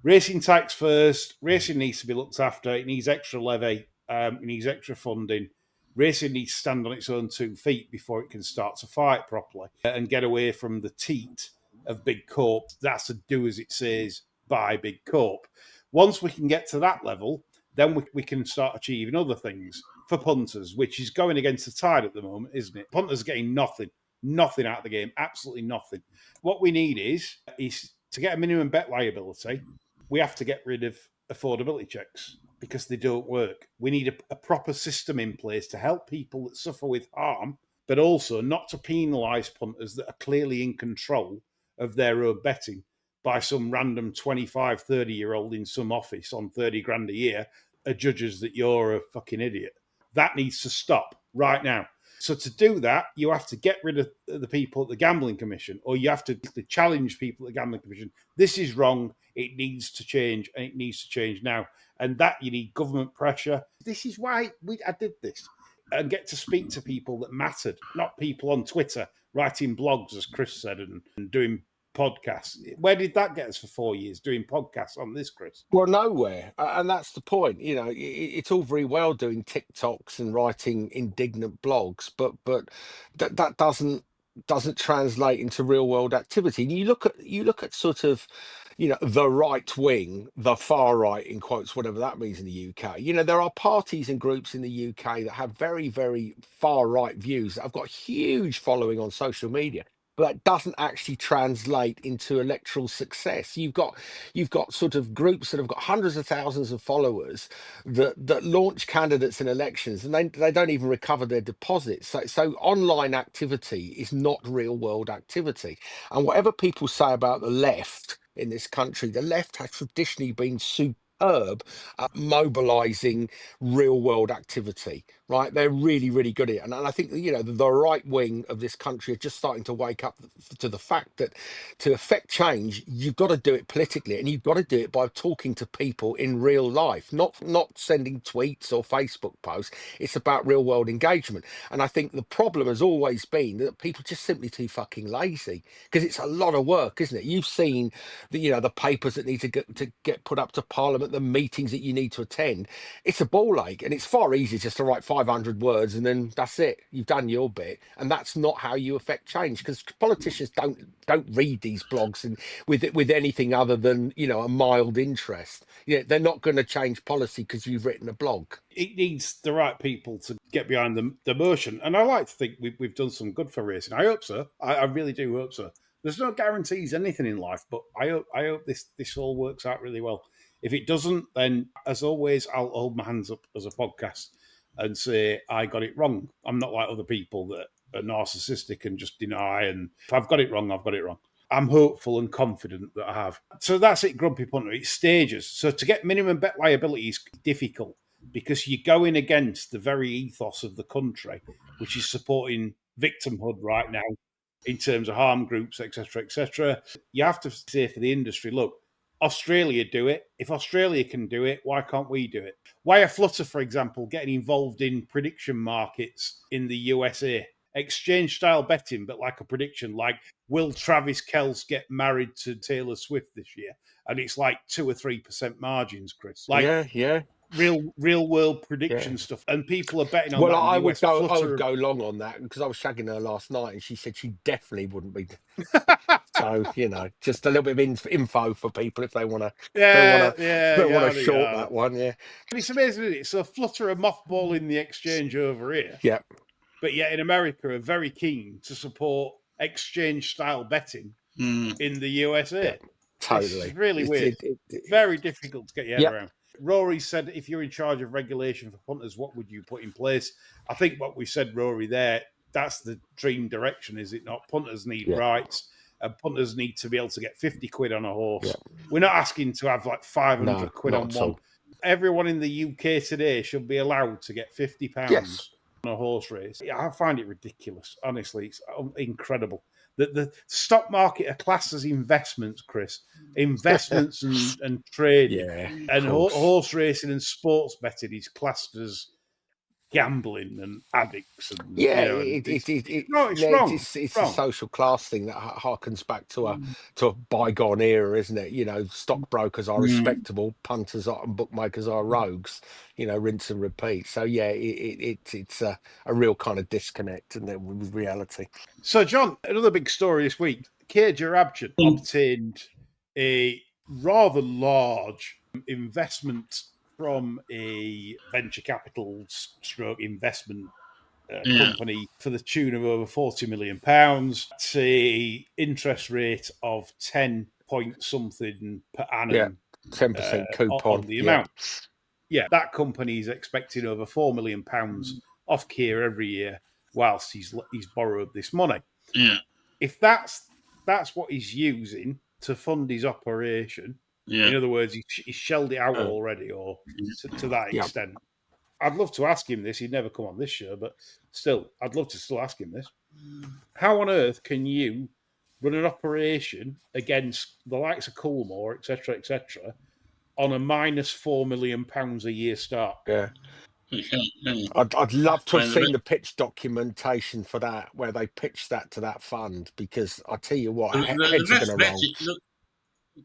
racing tax first. Racing needs to be looked after. It needs extra levy. It needs extra funding. Racing needs to stand on its own 2 feet before it can start to fight properly and get away from the teat of Big Corp. That's a do as it says by Big Corp. Once we can get to that level, then we can start achieving other things for punters, which is going against the tide at the moment, isn't it? Punters getting nothing out of the game, absolutely nothing. What we need is to get a minimum bet liability, we have to get rid of affordability checks because they don't work. We need a proper system in place to help people that suffer with harm, but also not to penalise punters that are clearly in control of their own betting by some random 25, 30-year-old in some office on 30 grand a year are judges that you're a fucking idiot. That needs to stop right now. So to do that, you have to get rid of the people at the Gambling Commission, or you have to challenge people at the Gambling Commission. This is wrong. It needs to change, and it needs to change now. And that you need government pressure. This is why I did this, and get to speak to people that mattered, not people on Twitter writing blogs, as Chris said, and doing podcasts. Where did that get us for 4 years, doing podcasts on this, Chris? Well, nowhere, and that's the point. It's all very well doing TikToks and writing indignant blogs, but that doesn't translate into real world activity. And you look at sort of, the right wing, the far right in quotes, whatever that means in the UK. There are parties and groups in the UK that have very, very far right views that have got huge following on social media. But that doesn't actually translate into electoral success. You've got sort of groups that have got hundreds of thousands of followers that launch candidates in elections, and they don't even recover their deposits. So online activity is not real world activity. And whatever people say about the left in this country, the left has traditionally been superb at mobilizing real world activity, right? They're really, really good at it. And I think, the right wing of this country are just starting to wake up to the fact that to affect change, you've got to do it politically, and you've got to do it by talking to people in real life, not sending tweets or Facebook posts. It's about real world engagement. And I think the problem has always been that people are just simply too fucking lazy, because it's a lot of work, isn't it? You've seen the papers that need to get put up to Parliament, the meetings that you need to attend. It's a ball ache, and it's far easier just to write 500 words and then that's it. You've done your bit, and that's not how you affect change, because politicians don't read these blogs and with anything other than a mild interest. They're not going to change policy because you've written a blog. It needs the right people to get behind the motion, and I like to think we've done some good for racing. I hope so. I really do hope so. There's no guarantees anything in life, but I hope this all works out really well. If it doesn't, then as always, I'll hold my hands up as a podcast and say I got it wrong. I'm not like other people that are narcissistic and just deny. And if I've got it wrong, I've got it wrong. I'm hopeful and confident that I have. So that's it, Grumpy Punter. It's stages. So to get minimum bet liability is difficult because you're going against the very ethos of the country, which is supporting victimhood right now in terms of harm groups, etc., etc. You have to say for the industry, look, Australia do it. If Australia can do it, why can't we do it? Why are Flutter, for example, getting involved in prediction markets in the USA? Exchange style betting, but like a prediction, like will Travis Kelce get married to Taylor Swift this year? And it's like 2 or 3% margins, Chris. Like yeah. Real world prediction stuff, and people are betting on Well, that. I would go long on that, because I was shagging her last night and she said she definitely wouldn't be. So just a little bit of info for people if they want to short that one. Yeah, but it's amazing, isn't it? So Flutter are mothballing the exchange over here. Yeah, but yet in America are very keen to support exchange style betting in the USA. Yeah, totally, it's really weird. Very difficult to get your head around. Rory said, if you're in charge of regulation for punters, what would you put in place? I think what we said, Rory, there, that's the dream direction, is it not? Punters need rights, and punters need to be able to get 50 quid on a horse. We're not asking to have like 500 quid on one. Everyone in the UK today should be allowed to get £50 on a horse race. I find it ridiculous. Honestly, it's incredible. that the stock market are classed as investments, Chris. Investments and trading. Yeah, And of course. horse racing and sports betting is classed as gambling and addicts. And, Yeah, wrong. it's a Wrong. social class thing that harkens back to a bygone era, isn't it? You know, stockbrokers are respectable, punters are, and bookmakers are rogues. You know, rinse and repeat. So yeah, it's a real kind of disconnect, isn't it, with reality. So, John, another big story this week. Joorabchian obtained a rather large investment from a venture capital stroke investment company for the tune of over £40 million. It's a interest rate of 10 point something per annum 10% coupon. on the amount. Yeah, that company is expecting over £4 million off Keir every year whilst he's borrowed this money. Yeah. If that's what he's using to fund his operation, in other words, he's shelled it out already, or to that extent. I'd love to ask him this. He'd never come on this show, but still, I'd love to still ask him this. How on earth can you run an operation against the likes of Coolmore, etc., on a minus £4 million a year start? Yeah. I'd love to have seen the pitch documentation for that, where they pitched that to that fund, because I tell you what, heads are going to roll.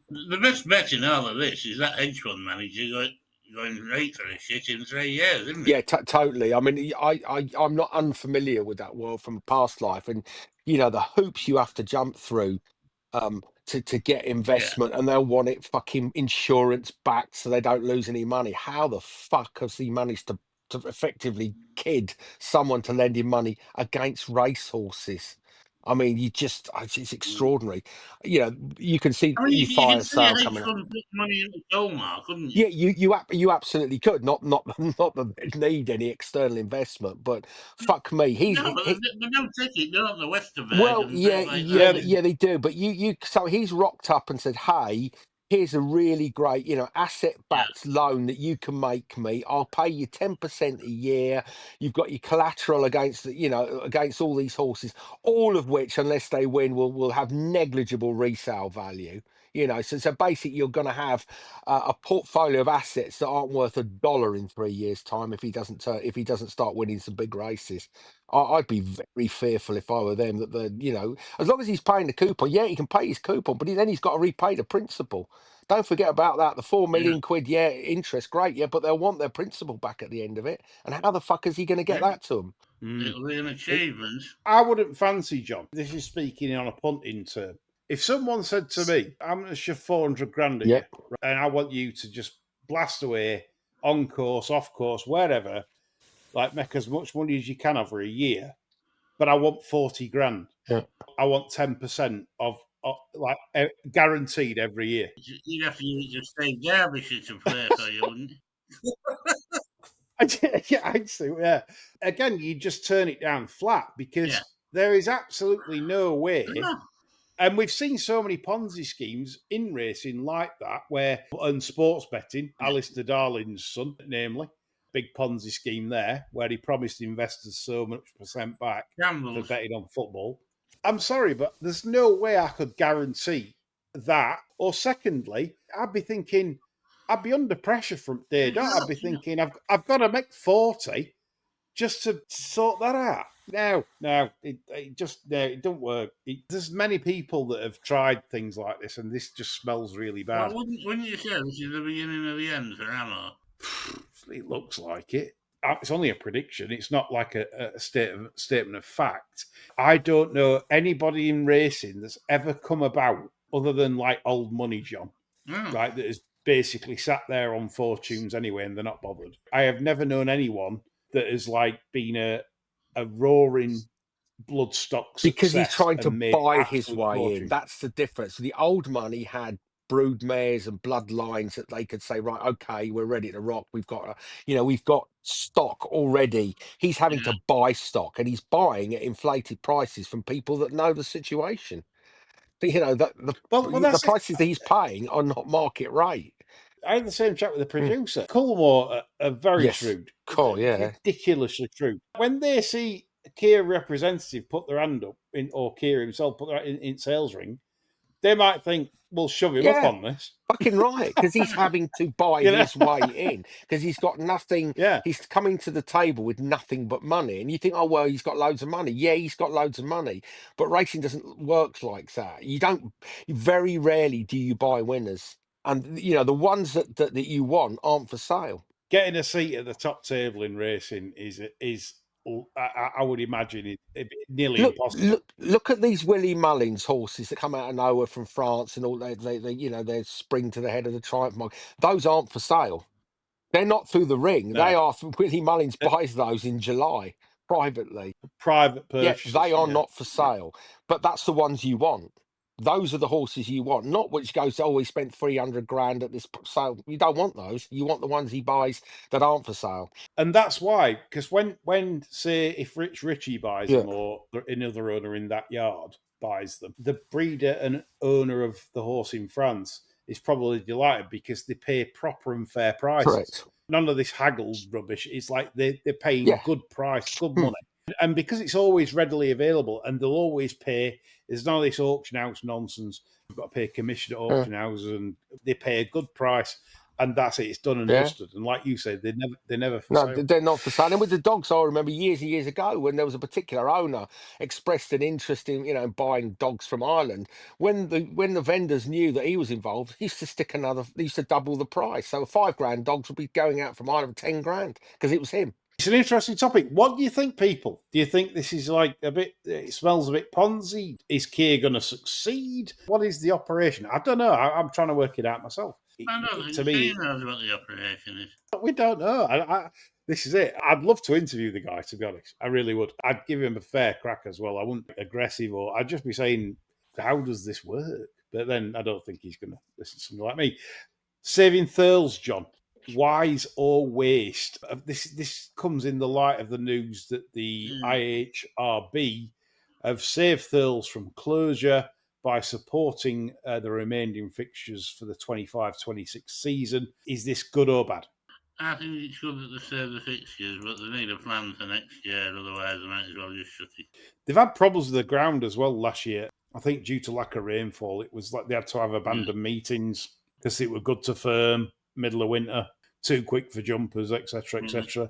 The best bet in all of this is that hedge fund manager going right for this shit in 3 years, isn't it? Yeah, totally. I mean, I'm not unfamiliar with that world from past life, and you know the hoops you have to jump through to get investment, and they'll want it fucking insurance backed so they don't lose any money. How the fuck has he managed to effectively kid someone to lend him money against racehorses? I mean, it's extraordinary. You know, you can see I mean, the you can fire see a sale hedge coming up. fund put money in the goal mark, couldn't you? Yeah, you absolutely could. Not that they need any external investment, but fuck me, No, but they don't take it, don't the Westerberg well, and yeah, things like that. yeah, they do. But so he's rocked up and said, "Hey, here's a really great, asset-backed loan that you can make me. I'll pay you 10% a year. You've got your collateral against against all these horses, all of which, unless they win, will have negligible resale value. You know, so basically, you're going to have a portfolio of assets that aren't worth $1 in 3 years' time if he doesn't start winning some big races." I'd be very fearful if I were them that as long as he's paying the coupon, yeah, he can pay his coupon, but then he's got to repay the principal. Don't forget about that. The 4 million quid, interest, great, yeah, but they'll want their principal back at the end of it. And how the fuck is he going to get that to them? It'll be an achievement. I wouldn't fancy, John. This is speaking on a punting term. If someone said to me, "I'm going to shove 400 grand at you, and I want you to just blast away on course, off course, wherever, like make as much money as you can over a year, but I want 40 grand. Yeah. I want 10% of like guaranteed every year." You'd have to use your Steve Derbyshire to play for you, wouldn't you? I'd say, yeah. Again, you just turn it down flat because there is absolutely no way. And we've seen so many Ponzi schemes in racing like that, and sports betting, Alistair Darling's son, namely, big Ponzi scheme there, where he promised investors so much percent back for betting on football. I'm sorry, but there's no way I could guarantee that. Or secondly, I'd be under pressure from day dot. I'd be thinking, I've got to make 40 just to sort that out. No, it don't work. There's many people that have tried things like this, and this just smells really bad. Well, wouldn't you say this is the beginning of the end for Ammo? It looks like it. It's only a prediction. It's not like a statement of fact. I don't know anybody in racing that's ever come about other than like old money, John, right? That has basically sat there on fortunes anyway, and they're not bothered. I have never known anyone that has like been a roaring bloodstock success because he's trying to buy his way fortune. in. That's the difference. The old money had brood mares and bloodlines that they could say, right, okay, we're ready to rock. We've got stock already. He's having to buy stock, and he's buying at inflated prices from people that know the situation. But the prices that he's paying are not market rate. I had the same chat with the producer. Coolmore are very shrewd. Cool, yeah. Ridiculously shrewd. When they see Kia representative put their hand up, or Kia himself put their hand in sales ring, they might think, we'll shove him up on this. Fucking right, because he's having to buy You know? his way in, because he's got nothing. Yeah. He's coming to the table with nothing but money, and you think, oh well, he's got loads of money. Yeah, he's got loads of money, but racing doesn't work like that. You don't. Very rarely do you buy winners, and you know the ones that you want aren't for sale. Getting a seat at the top table in racing is I would imagine nearly impossible. Look at these Willie Mullins horses that come out of nowhere from France and all. They you know, they spring to the head of the Triumph Mark. Those aren't for sale. They're not through the ring. No. They are. Willie Mullins buys those in July privately. Private purchases. Yeah, they are not for sale. But that's the ones you want. Those are the horses you want, not which goes, oh, he spent 300 grand at this sale. You don't want those. You want the ones he buys that aren't for sale. And that's why, because when say, if Richie buys them or another owner in that yard buys them, the breeder and owner of the horse in France is probably delighted because they pay proper and fair prices. Correct. None of this haggled rubbish. It's like they're paying good price, good money. And because it's always readily available and they'll always pay, there's none of this auction house nonsense. You've got to pay commission at auction houses and they pay a good price and that's it. It's done and dusted. And like you said, they're never for sale. They're not for sale. And with the dogs, I remember years and years ago when there was a particular owner expressed an interest in, you know, buying dogs from Ireland. When the vendors knew that he was involved, he used to he used to double the price. So $5,000 dogs would be going out from Ireland for 10 grand because it was him. It's an interesting topic. What do you think, people? Do you think this is like it smells a bit Ponzi? Is Kia going to succeed? What is the operation? I don't know. I'm trying to work it out myself. I don't think Kia knows what the operation is. We don't know. This is it. I'd love to interview the guy, to be honest. I really would. I'd give him a fair crack as well. I wouldn't be aggressive I'd just be saying, how does this work? But then I don't think he's going to listen to something like me. Saving Thurles, John. Wise or waste? This comes in the light of the news that the IHRB have saved Thurles from closure by supporting the remaining fixtures for the 25-26 season. Is this good or bad? I think it's good that they save the fixtures, but they need a plan for next year, otherwise they might as well just shut it. They've had problems with the ground as well last year. I think due to lack of rainfall, it was like they had to have abandoned meetings because it were good to firm, middle of winter, too quick for jumpers, etc., etc.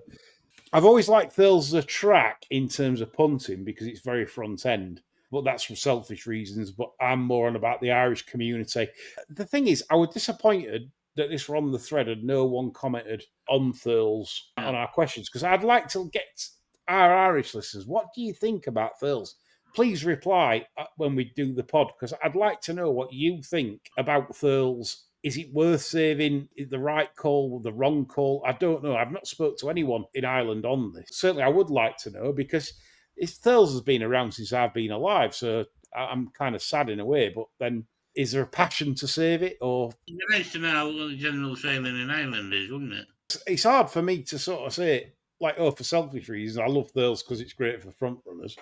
I've always liked Thurles as a track in terms of punting because it's very front end, but that's for selfish reasons. But I'm more on about the Irish community. The thing is, I was disappointed that this were on the thread and no one commented on Thurles on our questions because I'd like to get our Irish listeners. What do you think about Thurles? Please reply when we do the pod because I'd like to know what you think about Thurles. Is it worth saving? Is the right call, the wrong call? I don't know. I've not spoke to anyone in Ireland on this. Certainly, I would like to know because Thurles has been around since I've been alive, so I'm kind of sad in a way. But then, is there a passion to save it? Or it'd be nice to know what the general feeling in Ireland is, wouldn't it? It's hard for me to sort of say, like, for selfish reasons, I love Thurles because it's great for front runners.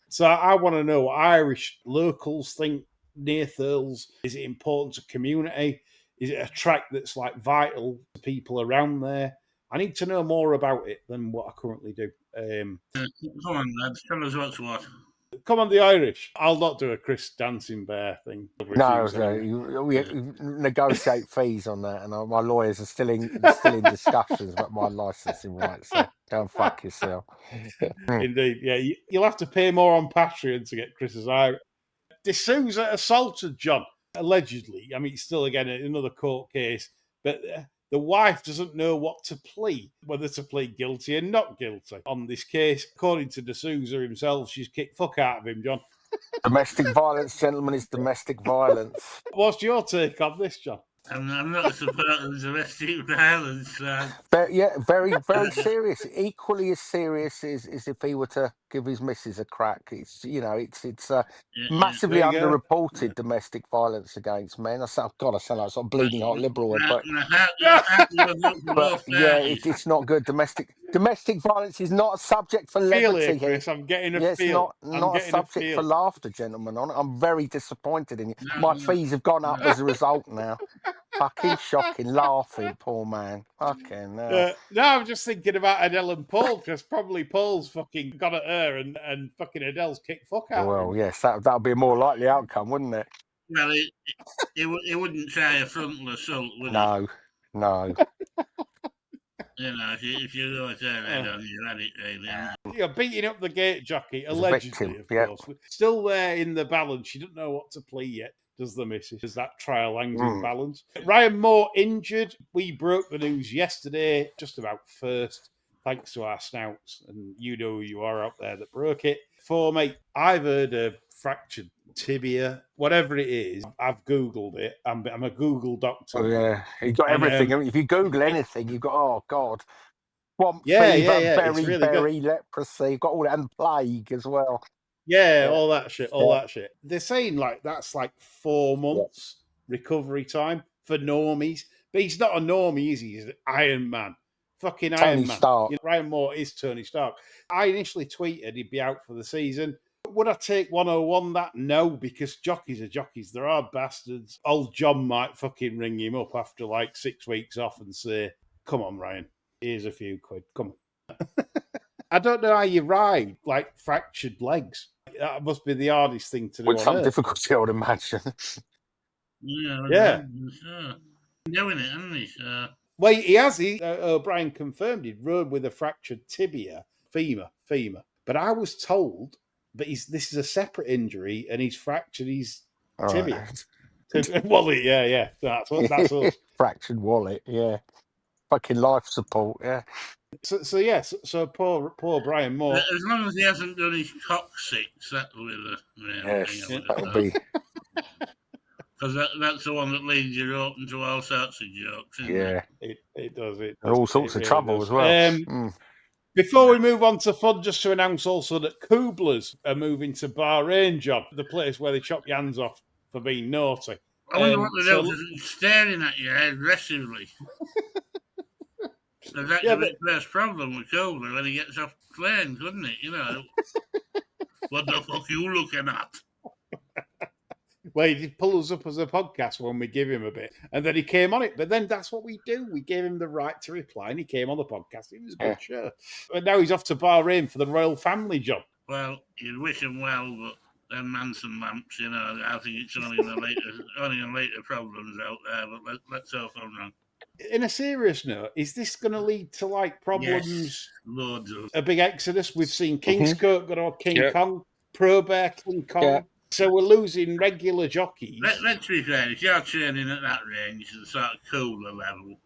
So I want to know what Irish locals think near Thurles. Is it important to community? Is it a track that's like vital to people around there? I need to know more about it than what I currently do. Come on, lads, tell us what's what. Come on, the Irish. I'll not do a Chris Dancing Bear thing. No, we negotiate fees on that, and my lawyers are still in discussions about my licensing rights. So go and fuck yourself. Indeed, yeah. You'll have to pay more on Patreon to get Chris's Irish. D'Souza assaulted John, allegedly. I mean, it's still, again, another court case, but the wife doesn't know what to plead, whether to plead guilty and not guilty on this case. According to D'Souza himself, she's kicked fuck out of him, John. Domestic violence, gentlemen, is domestic violence. What's your take on this, John? I'm not a supporter of domestic violence. But yeah, very, very serious. Equally as serious as if he were to give his missus a crack. It's massively underreported domestic violence against men. I sound like sort of bleeding heart liberal, but yeah, it's not good. Domestic violence is not a subject for levity. Chris, I'm getting a feel. It's not a subject for laughter, gentlemen. I'm very disappointed in you. My fees have gone up as a result now. Fucking shocking, laughing, poor man. Fucking hell. No, I'm just thinking about Adele and Paul, because probably Paul's fucking got at her and fucking Adele's kicked fuck out of Well, him. yes, that would be a more likely outcome, wouldn't it? Well, he wouldn't try a frontal assault, would he? No. You know, if you go with her head on, you had it really. You're beating up the gate jockey, As a allegedly, victim, of yeah. course. Still there in the balance. She doesn't know what to play yet, does the missus, as that trial hangs in balance. Ryan Moore injured. We broke the news yesterday, just about first, thanks to our snouts. And you know who you are out there that broke it. Mate, I've heard a fractured tibia, whatever it is. I've Googled it. I'm a Google doctor. Oh, yeah. You've got everything. I mean, if you Google anything, you've got, oh, God. Swamp fever, It's really beriberi, leprosy. You've got all that, and plague as well. Yeah, all that shit, that shit. They're saying like that's like 4 months recovery time for normies. But he's not a normie, is he? He's an Iron Man. Fucking Tony Iron Man. Stark. You know, Ryan Moore is Tony Stark. I initially tweeted he'd be out for the season. Would I take 101 that? No, because jockeys are jockeys. There are bastards. Old John might fucking ring him up after like 6 weeks off and say, come on, Ryan, here's a few quid. Come on. I don't know how you ride like fractured legs. That must be the hardest thing to do. With some difficulty, I would imagine. Yeah. Doing it, hasn't he? Well, he has. O'Brien confirmed he'd rode with a fractured tibia, femur. But I was told that this is a separate injury and he's fractured his tibia. Right. Wallet, yeah. That's us. Fractured wallet, yeah. Fucking life support, yeah. So poor Brian Moore. As long as he hasn't done his coccyx, that'll be the that'll be. Because that's the one that leaves you open to all sorts of jokes. Yeah, it does. It and all sorts of trouble as well. Before we move on to fun, just to announce also that Kublas are moving to Bahrain, John, the place where they chop your hands off for being naughty. I wonder what they're doing, staring at you aggressively. So that's the first problem with Kubler when he gets off planes, wouldn't it? You know, what the fuck are you looking at? Well, he did pull us up as a podcast when we give him a bit, and then he came on it. But then that's what we do. We gave him the right to reply, and he came on the podcast. It was a good show. And now he's off to Bahrain for the royal family job. Well, you'd wish him well, but them Manson lamps, you know, I think it's only the later problems out there, but let's hope I'm wrong. In a serious note, is this going to lead to like problems? Yes, loads of a big exodus. We've seen Kingscote go to King Kong, Pro Bear King Kong. Yeah. So we're losing regular jockeys. Let's be fair, if you're training at that range, the sort of cooler level,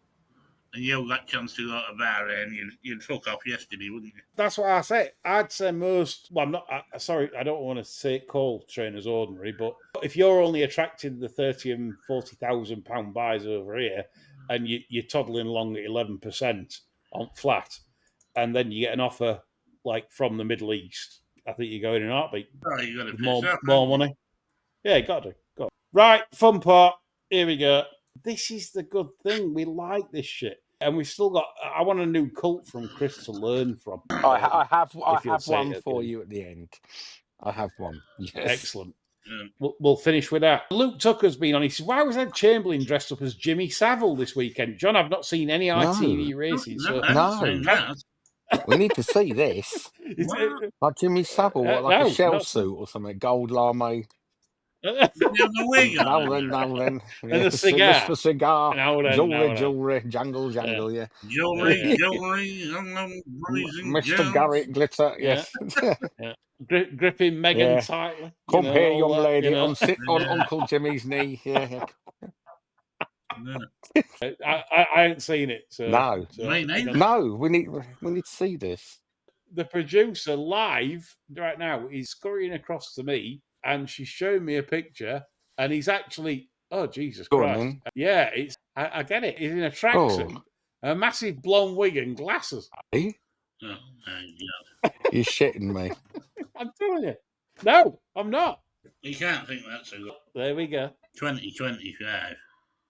and you got a chance to go to Bahrain, you'd fuck off yesterday, wouldn't you? That's what I said. I'd say most. Well, I'm not. Sorry, I don't want to call trainers ordinary, but if you're only attracting the £30,000 and £40,000 buys over here, and you're toddling along at 11% on flat, and then you get an offer like from the Middle East, I think you're going in a heartbeat. Oh, you got to more money. Yeah, you got to. Right, fun part. Here we go. This is the good thing. We like this shit. And we've still got. I want a new cult from Chris to learn from. I have one for you at the end. I have one. Yes. Excellent. We'll finish with that. Luke Tucker's been on. He says, "Why was Ed Chamberlain dressed up as Jimmy Savile this weekend?" John, I've not seen any ITV races. No. We need to see this. Like Jimmy Savile, like a shell suit or something, gold lame. Now then. And the cigar. The cigar. Jewelry, jangle, yeah. Jewelry, Mr. Garrett Glitter, yes. Yeah. Gripping Megan tightly. Come here, young lady, sit on Uncle Jimmy's knee. Yeah. I ain't seen it. So, no, we need to see this. The producer live right now is scurrying across to me, and she's showing me a picture, and he's actually, oh Jesus Christ, yeah, it's I get it. He's in a tracksuit, a massive blonde wig and glasses. Hey? Oh my God! You're shitting me. I'm telling you, no, I'm not. You can't think that's a good. There we go. 2025.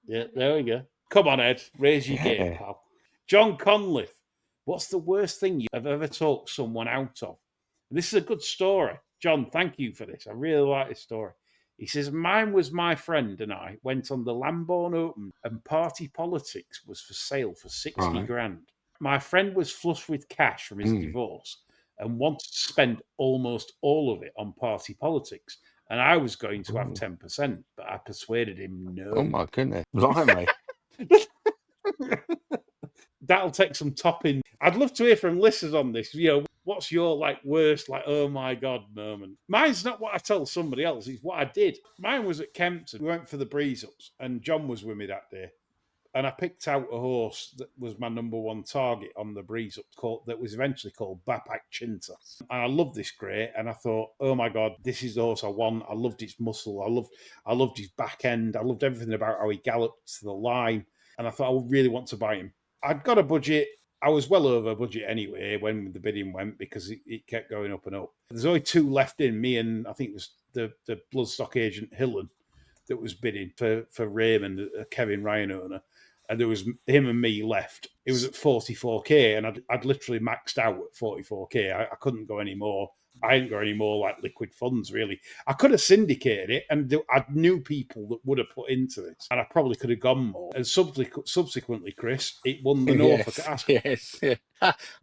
Yeah, there we go. Come on, Ed. Raise your game, pal. John Conliffe. What's the worst thing you've ever talked someone out of? This is a good story. John, thank you for this. I really like this story. He says, mine was my friend and I went on the Lambourne Open and Party Politics was for sale for 60 Right. grand. My friend was flush with cash from his divorce and wanted to spend almost all of it on Party Politics. And I was going to have 10%, but I persuaded him no. Oh my goodness. Blimey. That'll take some topping. I'd love to hear from listeners on this. What's your worst, oh my God moment? Mine's not what I tell somebody else, it's what I did. Mine was at Kempton. We went for the breeze ups and John was with me that day. And I picked out a horse that was my number one target on the breeze up that was eventually called Bapak Chinta. And I loved this grey and I thought, oh my God, this is the horse I want. I loved its muscle. I loved his back end. I loved everything about how he galloped to the line. And I thought I really want to buy him. I'd got a budget. I was well over budget anyway when the bidding went because it kept going up and up. There's only two left in, me and I think it was the bloodstock agent Hillen that was bidding for Raymond, a Kevin Ryan owner. And there was him and me left. It was at 44k, and I'd literally maxed out at 44k. I couldn't go any more. I didn't go any more liquid funds, really. I could have syndicated it, and I knew people that would have put into this, and I probably could have gone more. And subsequently, Chris, it won the Norfolk Ascot. Yes.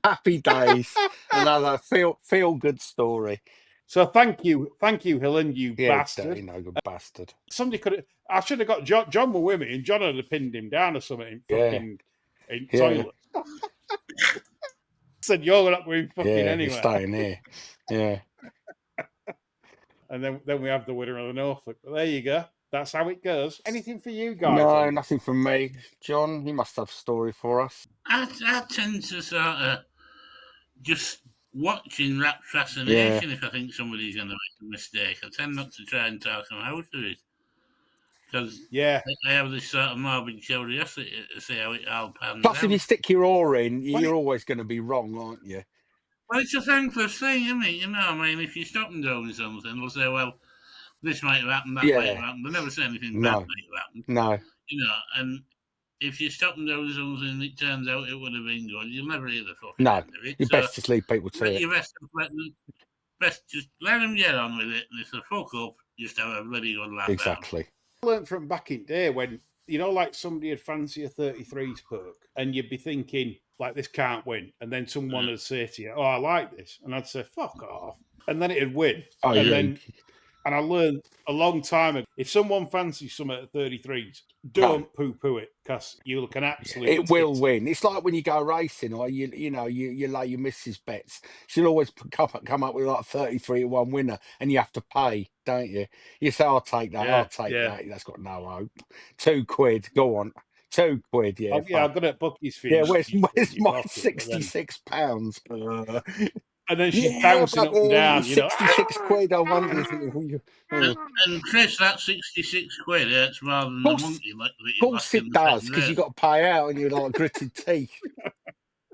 Happy days. Another feel good story. So thank you, Helen, you bastard. Good bastard. Somebody could have. I should have got John. John were with me, and John would have pinned him down or something in toilet. Said you're not going fucking anywhere. You're staying here. Yeah. And then we have the winner of the Norfolk. But there you go. That's how it goes. Anything for you guys? No, nothing from me. John, you must have a story for us. I tend to sort of just watching rapt fascination if I think somebody's going to make a mistake. I tend not to try and talk them out of it. Because I have this sort of morbid curiosity to see how it all pans out. Plus, if you stick your oar in, you're always going to be wrong, aren't you? Well, it's a thankless thing, isn't it? If you stop them doing something, they'll say, well, this might have happened, that might have happened. They never say anything bad might have happened. No. And if you stop them doing something and it turns out it would have been good, you'll never hear the fucking end of it. You're best to leave people to it. You're best just let them get on with it, and if they fuck up, just have a bloody good laugh. Exactly. I learned from back in day when, somebody would fancy a 33s perk and you'd be thinking, this can't win. And then someone would say to you, oh, I like this. And I'd say, fuck off. And then it'd win. And I learned a long time ago, if someone fancies something at 33s, don't poo-poo it because you look an absolute It will win. It's like when you go racing or you lay your missus bets. She'll always come up with 33-1 winner and you have to pay, don't you? You say, I'll take that, I'll take that. That's got no hope. £2, go on. £2, I've got it bookies for you. Yeah, where's my £66? And then she's bouncing up and down. 66 quid, I wonder if you... And Chris, that 66 quid hurts more than the monkey. Of course it does, because you've got to pay out and you're like gritted teeth.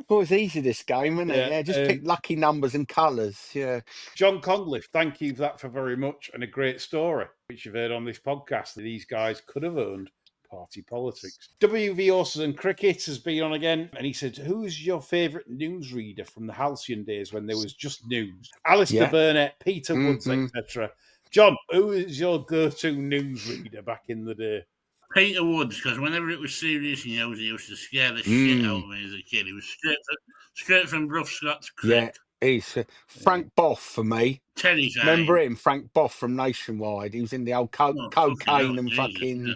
Oh, it's easy, this game, isn't it? Yeah, just pick lucky numbers and colours, yeah. John Conliffe, thank you for that very much, and a great story, which you've heard on this podcast, that these guys could have owned Party Politics. WV Horses and Cricket has been on again, and he said, who's your favourite newsreader from the halcyon days when there was just news? Alistair Burnett, Peter Woods, etc. John, who is your go-to newsreader back in the day? Peter Woods, because whenever it was serious news, he used to scare the shit out of me as a kid. He was straight from Brough Scott's Crick. Yeah, he's Frank Boff for me. Terry's Remember him, Frank Boff from Nationwide? He was in the old cocaine and fucking...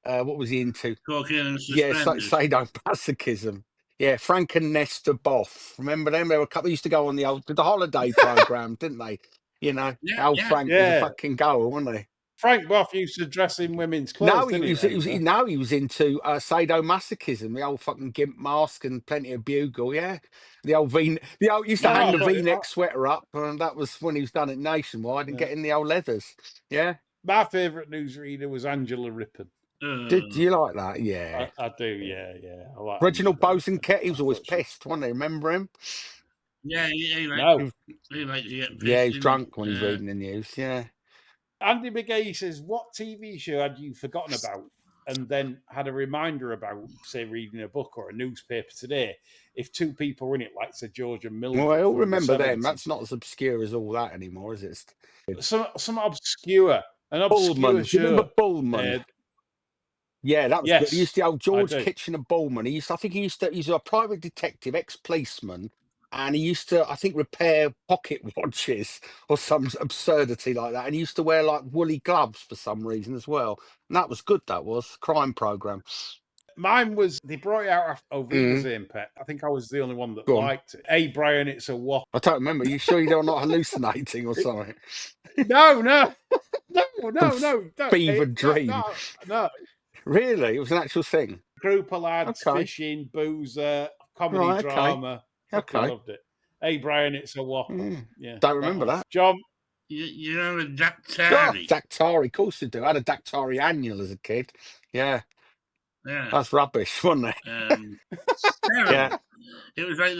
what was he into? Cocaine and suspenders. Yeah, sadomasochism. Yeah, Frank and Nesta Boff. Remember them? They were a couple. They used to go on the holiday program, didn't they? Frank was a fucking goer, wasn't he? Frank Boff used to dress in women's clothes. He was into sadomasochism. The old fucking gimp mask and plenty of bugle. Yeah, the old used to hang the V-neck sweater up, and that was when he was done at Nationwide and getting the old leathers. Yeah. My favourite newsreader was Angela Rippon. Do you like that? Yeah, I do. Yeah. I like Reginald Bosanquet. He was always pissed, wasn't he? Remember him? Yeah, he liked to get pissed. Yeah, he's drunk when he's reading the news. Yeah. Andy McGay says, what TV show had you forgotten about and then had a reminder about, say, reading a book or a newspaper today? If two people were in it, like, say, George and Mildred. Well, I all remember them. That's not as obscure as all that anymore, is it? Some obscure. An obscure Bullman. Do you remember show. Bullman? Yeah, that was good. He Yes, used to old I George do. Kitchener Bullman. I think he's a private detective, ex-policeman, and he used to, I think, repair pocket watches or some absurdity like that. And he used to wear like woolly gloves for some reason as well. And that was good. That was crime program. Mine was, they brought it out over the Mm, same pet. I think I was the only one that go on. liked it. Hey, Brian, it's a whop. I don't remember. You sure you're not hallucinating or something? No, no, Some no. fevered dream. No. Really? It was an actual thing. Group of lads, Okay. fishing, boozer, comedy, Right. Okay. drama. Fucking Okay. loved it. Hey, Brian, it's a whopper. Mm. Yeah. Don't remember one. that. John, You remember Jack Oh, Tarry? Dactari, of course you do. I had a Dactari annual as a kid. Yeah, Yeah. that's rubbish, wasn't it? Terrible. Yeah. It was like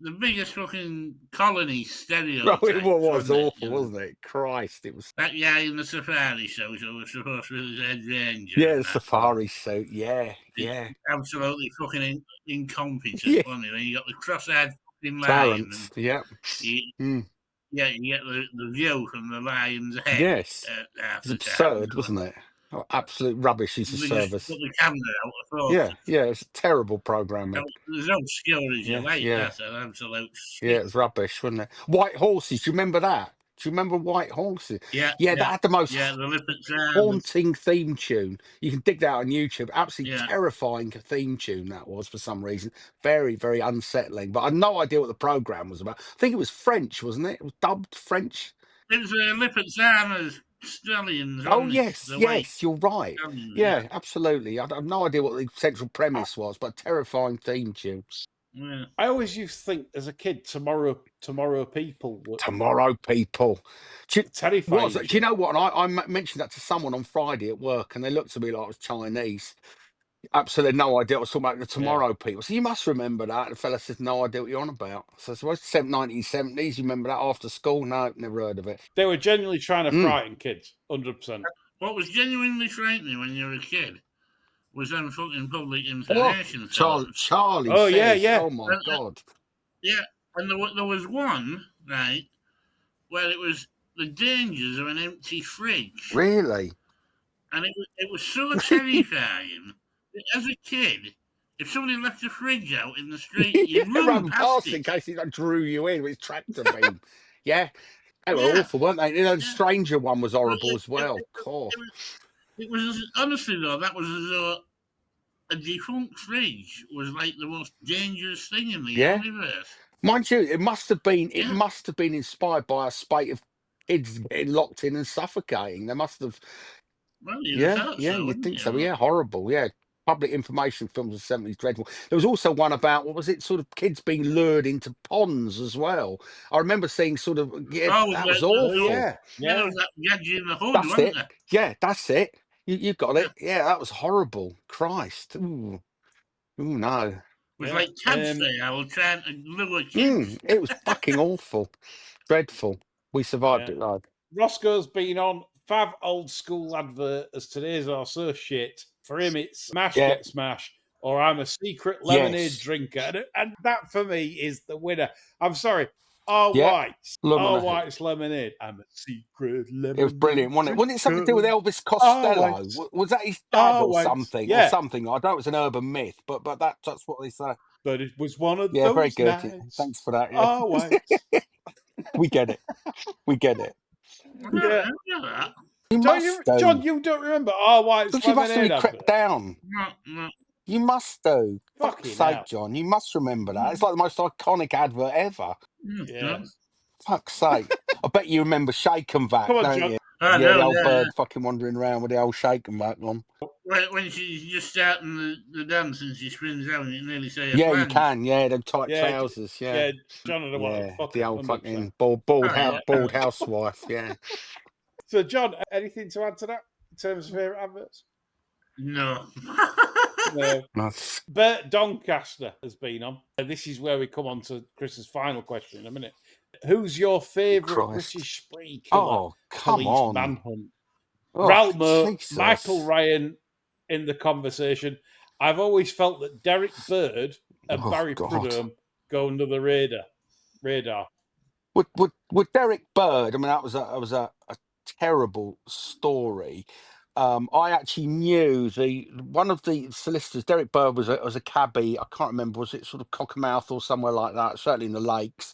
the biggest fucking colony Well, stereotype. it was wasn't it? awful, wasn't it? Christ, it was. That guy in the safari show was supposed to be the head ranger. Yeah, and the that. safari suit. Yeah, He's yeah. absolutely fucking incompetent, Yeah. wasn't he? Then you got the cross-eyed fucking lion. Clarence. And Yeah. you get the view from the lion's head. Yes. Half It's the time. absurd, wasn't it? Oh, absolute rubbish use of They just service. put the camera out of focus. Yeah, yeah. It's terrible programming. There's no skill as you Yeah, like. yeah. That's an absolute shit. Yeah, it was rubbish, wasn't it? White Horses. Do you remember that? Do you remember White Horses? Yeah, Yeah, that had the most the Lippert haunting theme tune. You can dig that out on YouTube. Absolutely Yeah. terrifying theme tune that was for some reason. Very, very unsettling. But I had no idea what the program was about. I think it was French, wasn't it? It was dubbed French. It was Lippert Farmers Stallions. Oh wasn't it? yes, The white yes, you're right. stallions, Yeah, absolutely. I have no idea what the central premise was, but a terrifying theme tune. Yeah. I always used to think as a kid, Tomorrow People were Tomorrow People. terrifying. Do you know what? And I mentioned that to someone on Friday at work, and they looked at me like I was Chinese. Absolutely no idea. I was talking about the Tomorrow People. So you must remember that. And the fella said, no idea what you're on about. So I suppose 1970s. You remember that after school? No, never heard of it. They were genuinely trying to frighten kids, 100%. What was genuinely frightening when you were a kid was them fucking public information. Charlie. Oh, says, yeah. Oh my God. Yeah, and there was one, right, where it was the dangers of an empty fridge. Really? And it was so terrifying that as a kid, if somebody left a fridge out in the street, you'd run past in it. case he drew you in with his tractor beam. Yeah. They were awful, weren't they? The Stranger one was horrible as well. It was honestly though, that was as though a defunct fridge was like the most dangerous thing in the universe. Mind you, it must have been inspired by a spate of kids getting locked in and suffocating. They must have. Well, you'd think so. Yeah, horrible. Yeah, public information films of the 70s, dreadful. There was also one about, what was it, sort of kids being lured into ponds as well. I remember seeing sort of, that was awful. There was that Gadget in the Hood, That's wasn't it. there? Yeah, that's it. You got it. Yeah, that was horrible. Christ. Ooh, no. It was like Tabs I was trying to lure kids. It was fucking awful. Dreadful. We survived it, lad. Roscoe's been on fav old school advert as today's are so shit. For him, it's smash get smash, or I'm a secret lemonade drinker. And that for me is the winner. I'm sorry. White's lemonade. I'm a secret lemonade. It was brilliant, wasn't it? Wasn't it something to do with Elvis Costello? Was that his dad or something? Yeah. Or something. I know it was an urban myth, but that's what they say. But it was one of those Yeah, very good. nights. Thanks for that. Yeah. We get it. We get it. Yeah. John, you don't remember? White's you must have crept down. No. You must do. Fuck's sake, hell. John. You must remember that. It's like the most iconic advert ever. Yes. Fuck's sake. I bet you remember Shake and Vac, Come on, don't John. you? The old bird fucking wandering around with the old Shake and Vac on. When she's just starting the dance and she spins out and you nearly say a you can. Yeah, them tight trousers. Yeah, John and the old fucking bald housewife. Yeah. So, John, anything to add to that in terms of favourite adverts? No. Bert Doncaster has been on. This is where we come on to Chris's final question in a minute. Who's your favourite British spree killer? Police manhunt. Ralmo, Michael Ryan in the conversation. I've always felt that Derek Bird and Barry Prudhomme go under the radar. Would Derek Bird? I mean, that was a terrible story. I actually knew one of the solicitors. Derek Bird was a cabbie. I can't remember, was it sort of Cockermouth or somewhere like that? Certainly in the Lakes.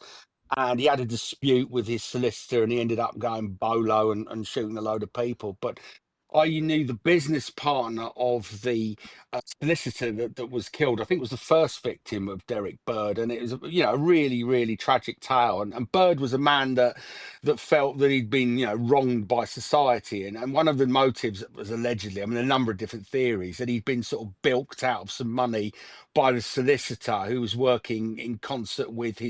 And he had a dispute with his solicitor, and he ended up going bolo and shooting a load of people. But I knew the business partner of the solicitor that was killed. I think it was the first victim of Derek Bird, and it was a really really tragic tale. And Bird was a man that felt that he'd been wronged by society, and one of the motives was allegedly, I mean, a number of different theories, that he'd been sort of bilked out of some money by the solicitor who was working in concert with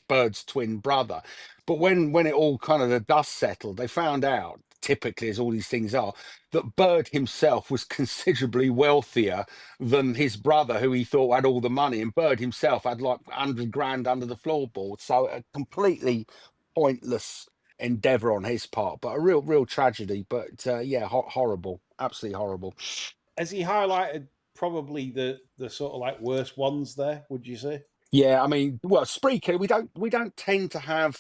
Bird's twin brother. But when it all kind of the dust settled, they found out, typically as all these things are, that Bird himself was considerably wealthier than his brother, who he thought had all the money, and Bird himself had like 100 grand under the floorboard. So a completely pointless endeavor on his part, but a real tragedy. But horrible, absolutely horrible. Has he highlighted probably the sort of like worst ones there, would you say? Yeah, I mean, well, spree killer, we don't tend to have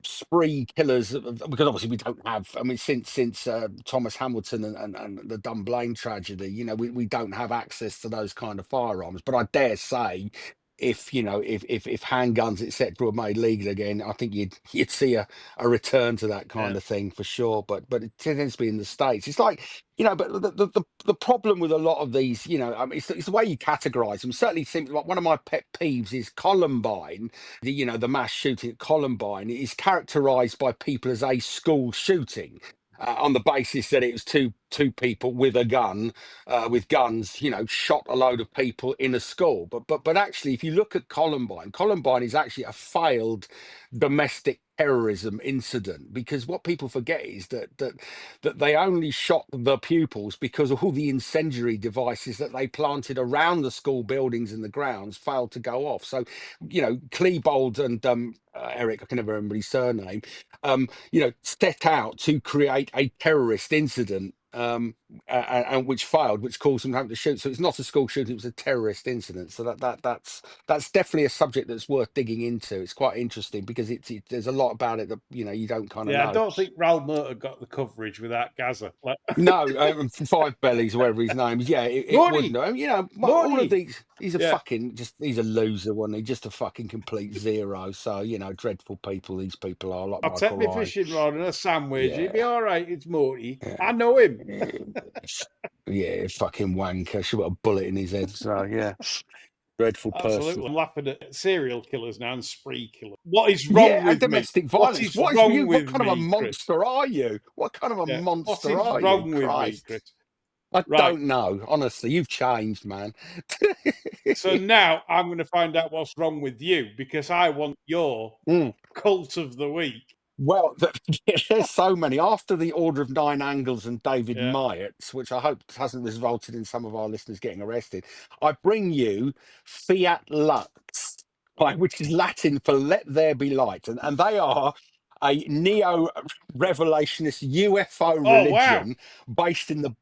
spree killers, because obviously we don't have, I mean, since Thomas Hamilton and the Dunblane tragedy, we don't have access to those kind of firearms. But I dare say, if handguns etc were made legal again, I think you'd see a return to that kind of thing for sure. But it tends to be in the States. It's like, but the problem with a lot of these, I mean, it's the way you categorize them. Certainly seems like one of my pet peeves is Columbine. The mass shooting at Columbine is characterized by people as a school shooting, on the basis that it was two people with a gun, with guns, shot a load of people in a school. But actually, if you look at Columbine is actually a failed domestic terrorism incident, because what people forget is that they only shot the pupils because all the incendiary devices that they planted around the school buildings and the grounds failed to go off. So, Klebold and Eric, I can never remember his surname, set out to create a terrorist incident, and which failed, which caused them to have to shoot. So it's not a school shooting; it was a terrorist incident. So that's definitely a subject that's worth digging into. It's quite interesting because there's a lot about it that you don't kind of know. I don't think Raoul Motor got the coverage without Gaza. No, Five Bellies or whatever his name is. Yeah, it wouldn't. All of these. He's he's a loser, wasn't he? Just a fucking complete zero. So dreadful people. These people are like. I'll take my fishing rod and a sandwich. It'll be all right. It's Morty. I know him. Yeah, fucking wanker. Should put a bullet in his head. So yeah. Dreadful person. Absolutely. I'm laughing at serial killers now and spree killers. What is wrong with domestic violence? What kind of a monster are you? What kind of a monster are you? What's wrong with me, Chris? I don't know. Honestly, you've changed, man. So now I'm going to find out what's wrong with you, because I want your cult of the week. Well, there's so many. After the Order of Nine Angles and David Myers, which I hope hasn't resulted in some of our listeners getting arrested, I bring you Fiat Lux, which is Latin for "Let There Be Light," and they are a neo-revelationist UFO religion based in the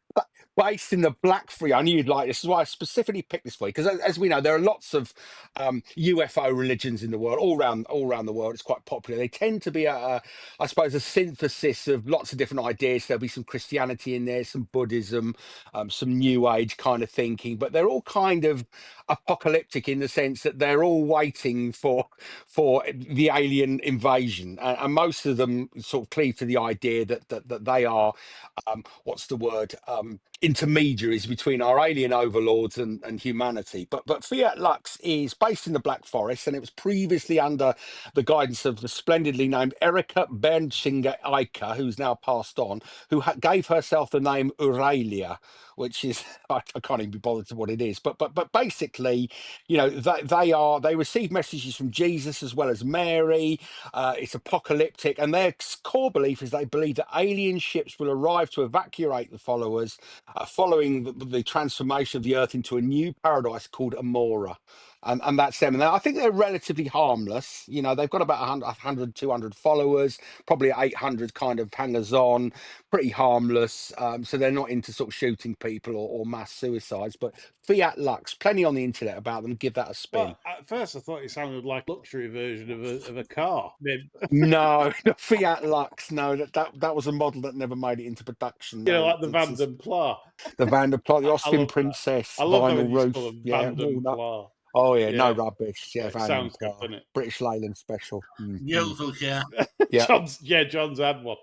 Black Free. I knew you'd like this. This is why I specifically picked this for you, because as we know, there are lots of UFO religions in the world, all around the world. It's quite popular. They tend to be I suppose, a synthesis of lots of different ideas. There'll be some Christianity in there, some Buddhism, some New Age kind of thinking, but they're all kind of apocalyptic in the sense that they're all waiting for the alien invasion, and most of them sort of cleave to the idea that they are what's the word, intermediaries between our alien overlords and humanity. But Fiat Lux is based in the Black Forest, and it was previously under the guidance of the splendidly named Erika Berntschinger Eicher, who's now passed on, who gave herself the name Aurelia, which is I can't even be bothered to what it is. But basically, they receive messages from Jesus as well as Mary. It's apocalyptic, and their core belief is they believe that alien ships will arrive to evacuate the followers, following the transformation of the Earth into a new paradise called Amora. And that's them. And I think they're relatively harmless. You know, they've got about 100, 200 followers, probably 800 kind of hangers on, pretty harmless. So they're not into sort of shooting people or mass suicides. But Fiat Lux, plenty on the internet about them. Give that a spin. Well, at first I thought it sounded like a luxury version of a car. No, the Fiat Lux. No, that was a model that never made it into production. You know, No, like the Van der Pla. the Van der Pla, the I Austin love that. Princess, I love that vinyl when you roof. call them Yeah, Van der walnut. Pla. Oh yeah, no Yeah. rubbish. Yeah, It Van sounds der good, Pla. doesn't it? British Leyland special. Beautiful car. Yeah. John's had one.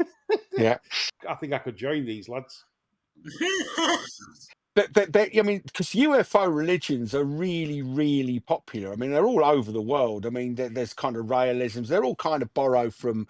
Yeah. I think I could join these lads. But I mean, because UFO religions are really, really popular. I mean, they're all over the world. I mean, there's kind of realisms. They're all kind of borrowed from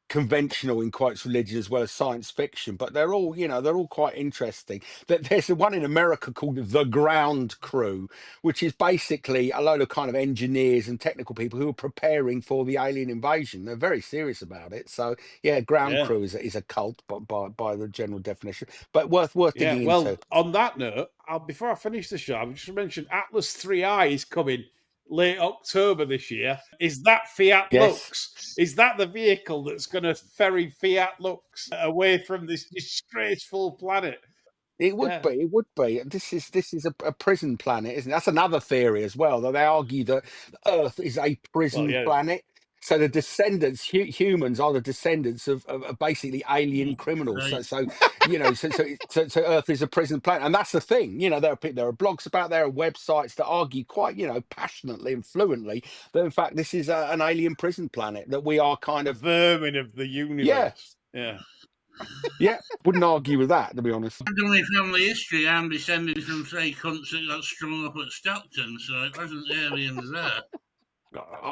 conventional in quotes religion as well as science fiction, but they're all, you know, they're all quite interesting. There's the one in America called the Ground Crew, which is basically a load of kind of engineers and technical people who are preparing for the alien invasion. They're very serious about it. So yeah, Ground Crew is a cult by the general definition, but worth digging into. On that note, before I finish the show, I'll just mention Atlas 3i is coming late October this year. Is that Fiat Lux? Is that the vehicle that's going to ferry Fiat Lux away from this disgraceful planet? It would be. It would be. This is a prison planet, isn't it? That's another theory as well. Though they argue that Earth is a prison planet. So the descendants, humans, are the descendants of basically alien criminals. So you know, so Earth is a prison planet, and that's the thing. You know, there are blogs about there are websites that argue quite, you know, passionately and fluently that in fact this is an alien prison planet, that we are kind of vermin of the universe. Yeah, wouldn't argue with that, to be honest. Under my family history, I'm descended from 3 cunts that got strung up at Stockton, so it wasn't aliens there.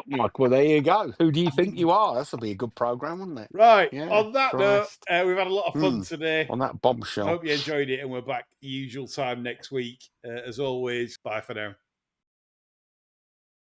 Mike, well, there you go. Who do you think you are? This will be a good program, wouldn't it? Right. Yeah, on that note, we've had a lot of fun today. On that bombshell. I hope you enjoyed it, and we're back usual time next week. As always, bye for now.